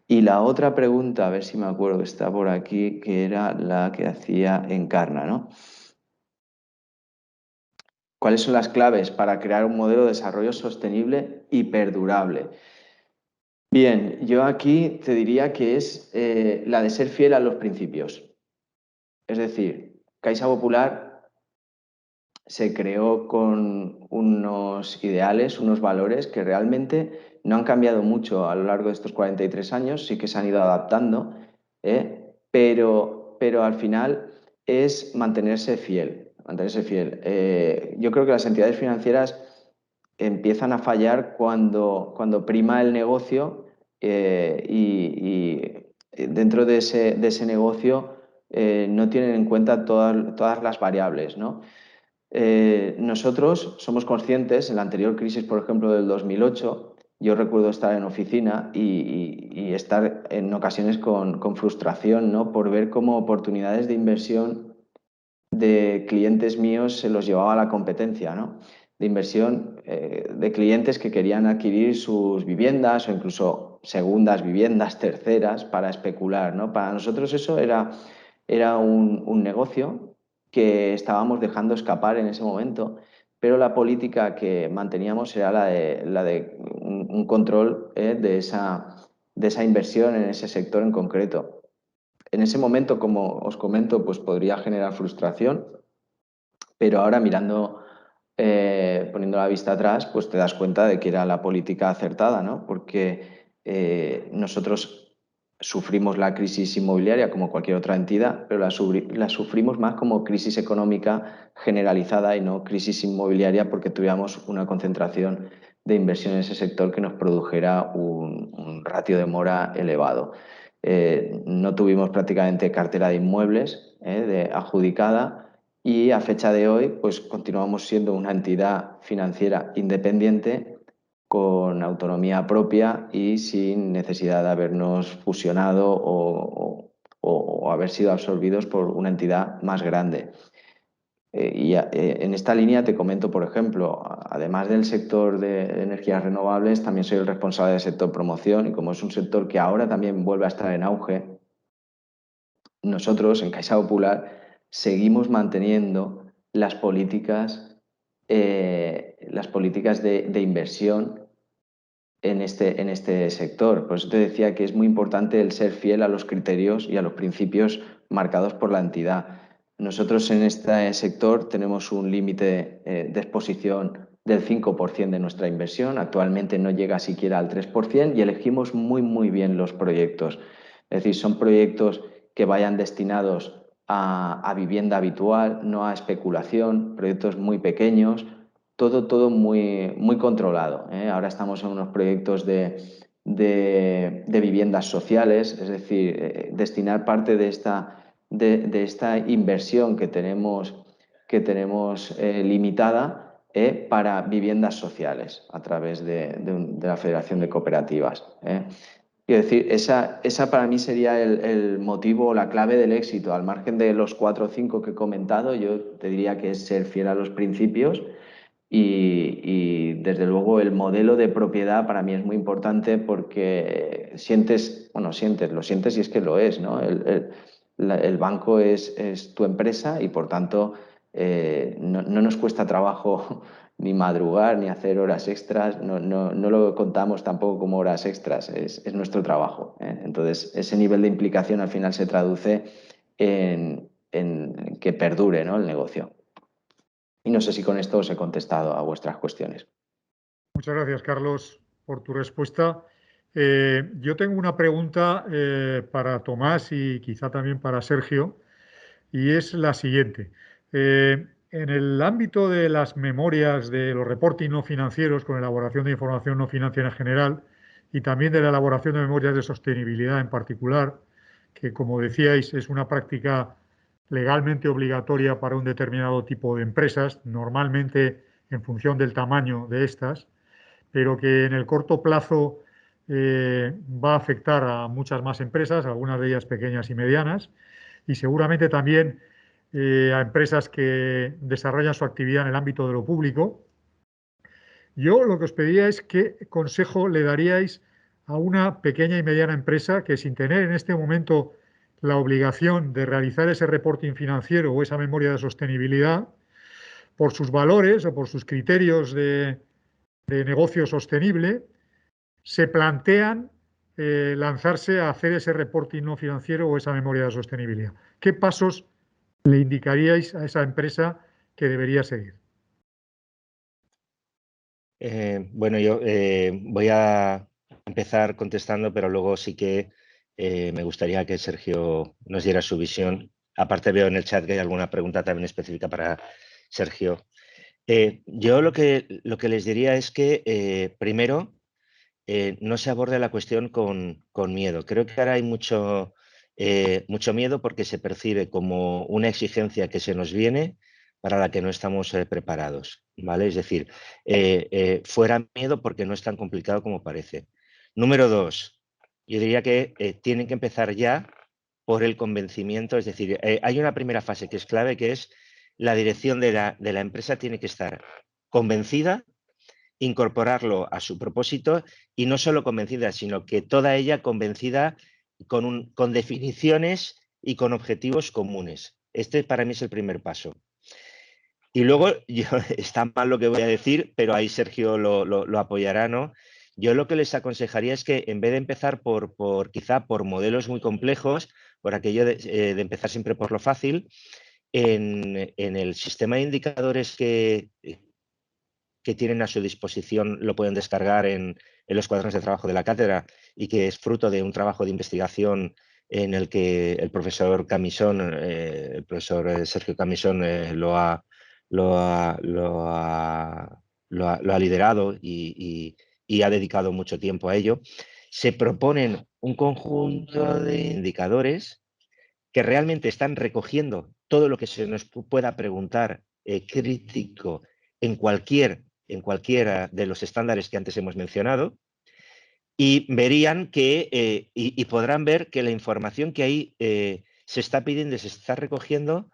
Y la otra pregunta, a ver si me acuerdo que está por aquí, que era la que hacía Encarna, ¿no? ¿Cuáles son las claves para crear un modelo de desarrollo sostenible y perdurable? Bien, yo aquí te diría que es la de ser fiel a los principios. Es decir, Caixa Popular se creó con unos ideales, unos valores que realmente no han cambiado mucho a lo largo de estos 43 años, sí que se han ido adaptando, pero al final es mantenerse fiel. Mantenerse fiel. Yo creo que las entidades financieras empiezan a fallar cuando prima el negocio y dentro de ese negocio no tienen en cuenta todas las variables, ¿no? Nosotros somos conscientes, en la anterior crisis, por ejemplo, del 2008, yo recuerdo estar en oficina y estar en ocasiones con frustración, ¿no? Por ver cómo oportunidades de inversión de clientes míos se los llevaba a la competencia, ¿no? De inversión de clientes que querían adquirir sus viviendas o incluso segundas viviendas, terceras, para especular, ¿no? Para nosotros eso era un negocio que estábamos dejando escapar en ese momento, pero la política que manteníamos era la de un control de esa inversión en ese sector en concreto. En ese momento, como os comento, pues podría generar frustración, pero ahora mirando, poniendo la vista atrás, pues te das cuenta de que era la política acertada, ¿no? Porque nosotros sufrimos la crisis inmobiliaria como cualquier otra entidad, pero la sufrimos más como crisis económica generalizada y no crisis inmobiliaria porque tuviéramos una concentración de inversión en ese sector que nos produjera un ratio de mora elevado. No tuvimos prácticamente cartera de inmuebles adjudicada y a fecha de hoy pues continuamos siendo una entidad financiera independiente con autonomía propia y sin necesidad de habernos fusionado o haber sido absorbidos por una entidad más grande. En esta línea te comento, por ejemplo, además del sector de energías renovables, también soy el responsable del sector promoción y como es un sector que ahora también vuelve a estar en auge, nosotros en Caixa Popular seguimos manteniendo las políticas de inversión en este sector. Por eso te decía que es muy importante el ser fiel a los criterios y a los principios marcados por la entidad. Nosotros en este sector tenemos un límite de exposición del 5% de nuestra inversión. Actualmente no llega siquiera al 3% y elegimos muy bien los proyectos. Es decir, son proyectos que vayan destinados a vivienda habitual, no a especulación, proyectos muy pequeños, todo muy controlado. Ahora estamos en unos proyectos de viviendas sociales, es decir, destinar parte de esta inversión que tenemos limitada para viviendas sociales a través de la Federación de Cooperativas. Quiero decir, esa para mí sería el motivo, la clave del éxito. Al margen de los 4 o 5 que he comentado, yo te diría que es ser fiel a los principios y desde luego el modelo de propiedad para mí es muy importante porque lo sientes y es que lo es, ¿no? El banco es tu empresa y por tanto no nos cuesta trabajo ni madrugar ni hacer horas extras, no lo contamos tampoco como horas extras, es nuestro trabajo. Entonces ese nivel de implicación al final se traduce en que perdure, ¿no?, el negocio. Y no sé si con esto os he contestado a vuestras cuestiones. Muchas gracias, Carlos, por tu respuesta. Yo tengo una pregunta para Tomás y quizá también para Sergio, y es la siguiente. En el ámbito de las memorias de los reporting no financieros con elaboración de información no financiera en general y también de la elaboración de memorias de sostenibilidad en particular, que como decíais es una práctica legalmente obligatoria para un determinado tipo de empresas, normalmente en función del tamaño de estas, pero que en el corto plazo va a afectar a muchas más empresas, algunas de ellas pequeñas y medianas, y seguramente también a empresas que desarrollan su actividad en el ámbito de lo público. Yo lo que os pediría es qué consejo le daríais a una pequeña y mediana empresa que, sin tener en este momento la obligación de realizar ese reporting financiero o esa memoria de sostenibilidad, por sus valores o por sus criterios de negocio sostenible, se plantean lanzarse a hacer ese reporting no financiero o esa memoria de sostenibilidad. ¿Qué pasos le indicaríais a esa empresa que debería seguir? Bueno, yo voy a empezar contestando, pero luego sí que me gustaría que Sergio nos diera su visión. Aparte veo en el chat que hay alguna pregunta también específica para Sergio. Yo lo que les diría es que primero no se aborde la cuestión con miedo. Creo que ahora hay mucho miedo porque se percibe como una exigencia que se nos viene para la que no estamos preparados, ¿vale? Es decir, fuera miedo porque no es tan complicado como parece. Número 2, yo diría que tienen que empezar ya por el convencimiento, es decir, hay una primera fase que es clave, que es la dirección de la empresa tiene que estar convencida, incorporarlo a su propósito y no solo convencida, sino que toda ella convencida con definiciones y con objetivos comunes. Este para mí es el primer paso. Y luego, está mal lo que voy a decir, pero ahí Sergio lo apoyará, ¿no? Yo lo que les aconsejaría es que en vez de empezar quizá por modelos muy complejos, por aquello de empezar siempre por lo fácil, en el sistema de indicadores que tienen a su disposición, lo pueden descargar en los cuadernos de trabajo de la cátedra y que es fruto de un trabajo de investigación en el que el profesor Camisón, el profesor Sergio Camisón lo ha liderado y ha dedicado mucho tiempo a ello. Se proponen un conjunto de indicadores que realmente están recogiendo todo lo que se nos pueda preguntar crítico en cualquiera de los estándares que antes hemos mencionado, y verían que, y podrán ver que la información que ahí se está pidiendo, se está recogiendo,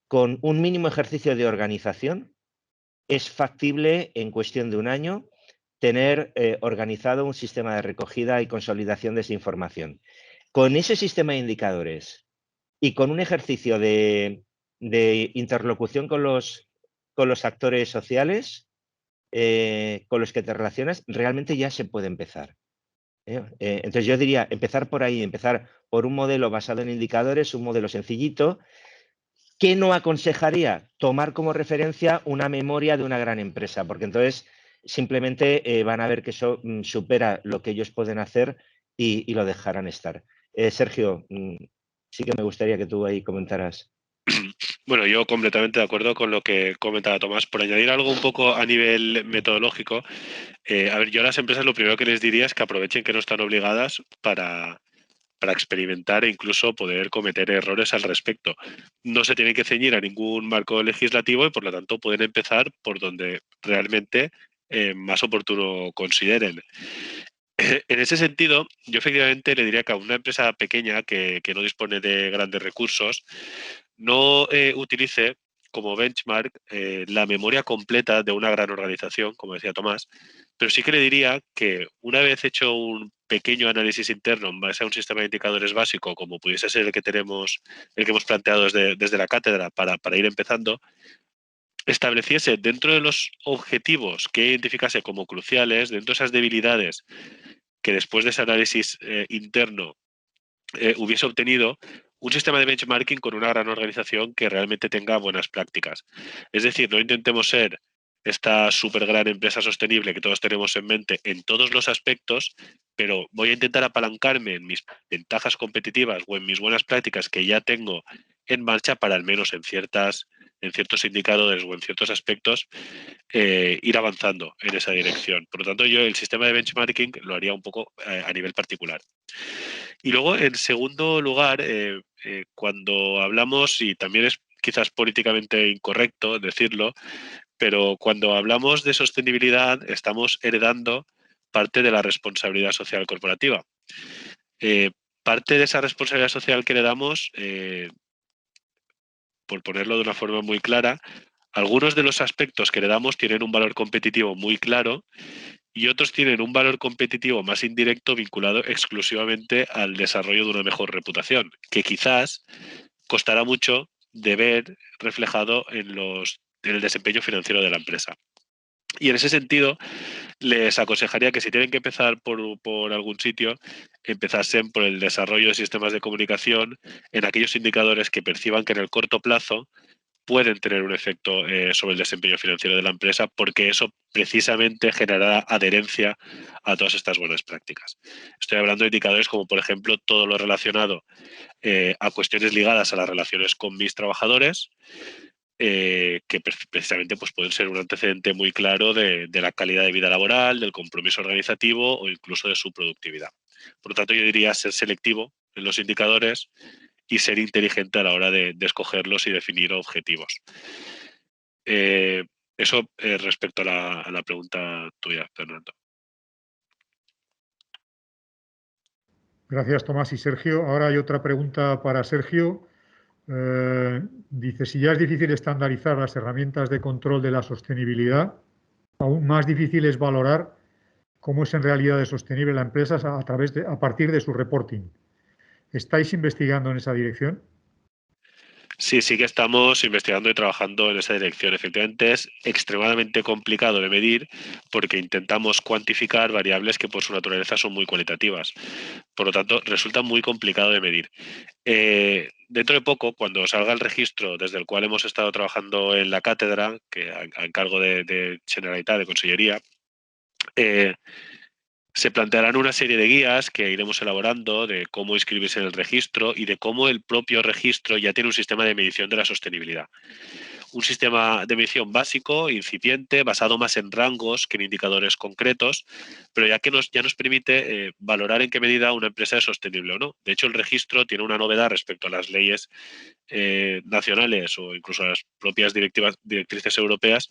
con un mínimo ejercicio de organización, es factible en cuestión de un año tener organizado un sistema de recogida y consolidación de esa información. Con ese sistema de indicadores y con un ejercicio de interlocución con los actores sociales con los que te relacionas, realmente ya se puede empezar. Entonces yo diría empezar por ahí, empezar por un modelo basado en indicadores, un modelo sencillito. ¿Qué no aconsejaría? Tomar como referencia una memoria de una gran empresa, porque entonces simplemente van a ver que eso supera lo que ellos pueden hacer y lo dejarán estar. Sergio, sí que me gustaría que tú ahí comentaras. Bueno, yo completamente de acuerdo con lo que comentaba Tomás. Por añadir algo un poco a nivel metodológico, a ver, yo a las empresas lo primero que les diría es que aprovechen que no están obligadas para experimentar e incluso poder cometer errores al respecto. No se tienen que ceñir a ningún marco legislativo y por lo tanto pueden empezar por donde realmente más oportuno consideren. En ese sentido, yo efectivamente le diría que a una empresa pequeña que no dispone de grandes recursos, no utilice como benchmark la memoria completa de una gran organización, como decía Tomás, pero sí que le diría que una vez hecho un pequeño análisis interno en base a un sistema de indicadores básico, como pudiese ser el que tenemos, el que hemos planteado desde la cátedra para ir empezando, estableciese dentro de los objetivos que identificase como cruciales, dentro de esas debilidades que después de ese análisis interno hubiese obtenido, un sistema de benchmarking con una gran organización que realmente tenga buenas prácticas. Es decir, no intentemos ser esta súper gran empresa sostenible que todos tenemos en mente en todos los aspectos, pero voy a intentar apalancarme en mis ventajas competitivas o en mis buenas prácticas que ya tengo en marcha para al menos en ciertos indicadores o en ciertos aspectos ir avanzando en esa dirección. Por lo tanto, yo el sistema de benchmarking lo haría un poco a nivel particular. Y luego, en segundo lugar, cuando hablamos, y también es quizás políticamente incorrecto decirlo, pero cuando hablamos de sostenibilidad estamos heredando parte de la responsabilidad social corporativa. Parte de esa responsabilidad social que heredamos, por ponerlo de una forma muy clara, algunos de los aspectos que heredamos tienen un valor competitivo muy claro y otros tienen un valor competitivo más indirecto vinculado exclusivamente al desarrollo de una mejor reputación, que quizás costará mucho de ver reflejado en el desempeño financiero de la empresa. Y en ese sentido, les aconsejaría que si tienen que empezar por algún sitio, empezasen por el desarrollo de sistemas de comunicación en aquellos indicadores que perciban que en el corto plazo pueden tener un efecto sobre el desempeño financiero de la empresa, porque eso precisamente generará adherencia a todas estas buenas prácticas. Estoy hablando de indicadores como, por ejemplo, todo lo relacionado a cuestiones ligadas a las relaciones con mis trabajadores, que precisamente pues, pueden ser un antecedente muy claro de la calidad de vida laboral, del compromiso organizativo o incluso de su productividad. Por lo tanto, yo diría ser selectivo en los indicadores y ser inteligente a la hora de escogerlos y definir objetivos. Eso respecto a la pregunta tuya, Fernando. Gracias, Tomás y Sergio. Ahora hay otra pregunta para Sergio. Dice, si ya es difícil estandarizar las herramientas de control de la sostenibilidad, aún más difícil es valorar cómo es en realidad de sostenible la empresa a partir de su reporting. ¿Estáis investigando en esa dirección? Sí, sí que estamos investigando y trabajando en esa dirección. Efectivamente, es extremadamente complicado de medir porque intentamos cuantificar variables que por su naturaleza son muy cualitativas. Por lo tanto, resulta muy complicado de medir. Dentro de poco, cuando salga el registro desde el cual hemos estado trabajando en la cátedra, que a encargo de Generalitat, de Consellería, se plantearán una serie de guías que iremos elaborando de cómo inscribirse en el registro y de cómo el propio registro ya tiene un sistema de medición de la sostenibilidad. Un sistema de medición básico, incipiente, basado más en rangos que en indicadores concretos, pero ya nos permite valorar en qué medida una empresa es sostenible o no. De hecho, el registro tiene una novedad respecto a las leyes nacionales o incluso a las propias directrices europeas,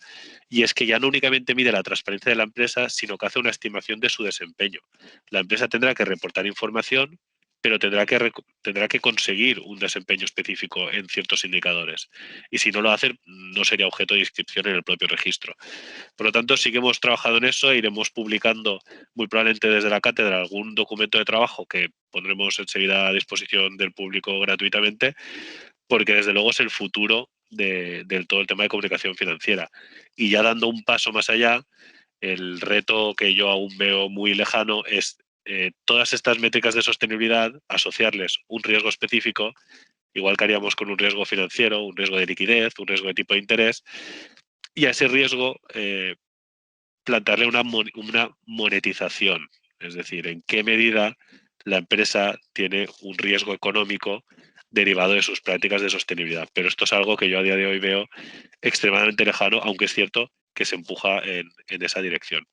y es que ya no únicamente mide la transparencia de la empresa, sino que hace una estimación de su desempeño. La empresa tendrá que reportar información, pero tendrá que conseguir un desempeño específico en ciertos indicadores. Y si no lo hace, no sería objeto de inscripción en el propio registro. Por lo tanto, sí que hemos trabajado en eso e iremos publicando muy probablemente desde la cátedra algún documento de trabajo que pondremos enseguida a disposición del público gratuitamente, porque desde luego es el futuro del todo el tema de comunicación financiera. Y ya dando un paso más allá, el reto que yo aún veo muy lejano es todas estas métricas de sostenibilidad, asociarles un riesgo específico, igual que haríamos con un riesgo financiero, un riesgo de liquidez, un riesgo de tipo de interés, y a ese riesgo plantearle una monetización, es decir, en qué medida la empresa tiene un riesgo económico derivado de sus prácticas de sostenibilidad. Pero esto es algo que yo a día de hoy veo extremadamente lejano, aunque es cierto que se empuja en esa dirección.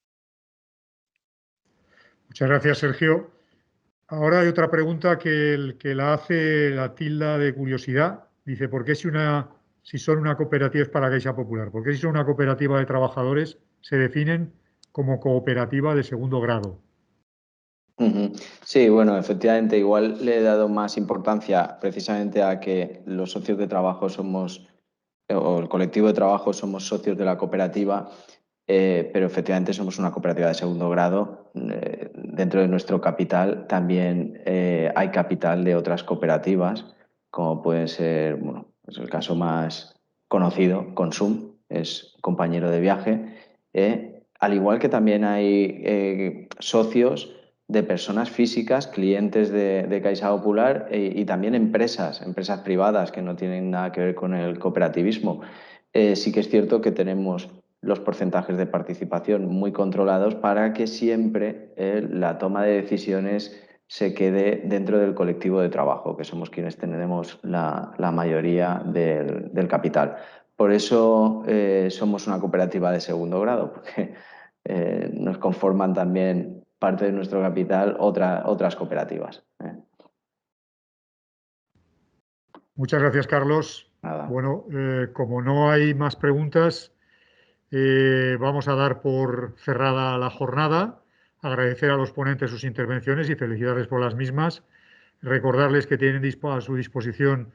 Muchas gracias, Sergio. Ahora hay otra pregunta que la hace la tilda de curiosidad. Dice, ¿por qué si son una cooperativa es para Caixa Popular? ¿Por qué si son una cooperativa de trabajadores se definen como cooperativa de segundo grado? Sí, bueno, efectivamente, igual le he dado más importancia precisamente a que los socios de trabajo o el colectivo de trabajo somos socios de la cooperativa, pero efectivamente somos una cooperativa de segundo grado. Dentro de nuestro capital también hay capital de otras cooperativas, como pueden ser, bueno, es el caso más conocido, Consum, es compañero de viaje, al igual que también hay socios de personas físicas, clientes de Caixa Popular y también empresas privadas que no tienen nada que ver con el cooperativismo. Sí que es cierto que tenemos los porcentajes de participación muy controlados para que siempre la toma de decisiones se quede dentro del colectivo de trabajo, que somos quienes tenemos la mayoría del capital. Por eso somos una cooperativa de segundo grado, porque nos conforman también parte de nuestro capital otras cooperativas. Muchas gracias, Carlos. Nada. Bueno, como no hay más preguntas, vamos a dar por cerrada la jornada. Agradecer a los ponentes sus intervenciones y felicidades por las mismas. Recordarles que tienen a su disposición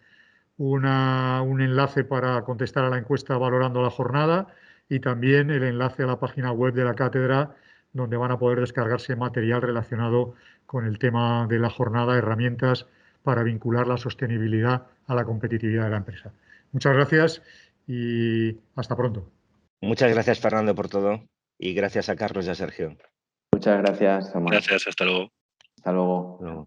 un enlace para contestar a la encuesta valorando la jornada y también el enlace a la página web de la cátedra donde van a poder descargarse material relacionado con el tema de la jornada, herramientas para vincular la sostenibilidad a la competitividad de la empresa. Muchas gracias y hasta pronto. Muchas gracias, Fernando, por todo, y gracias a Carlos y a Sergio. Muchas gracias, Tomás. Gracias, hasta luego. Hasta luego. Luego.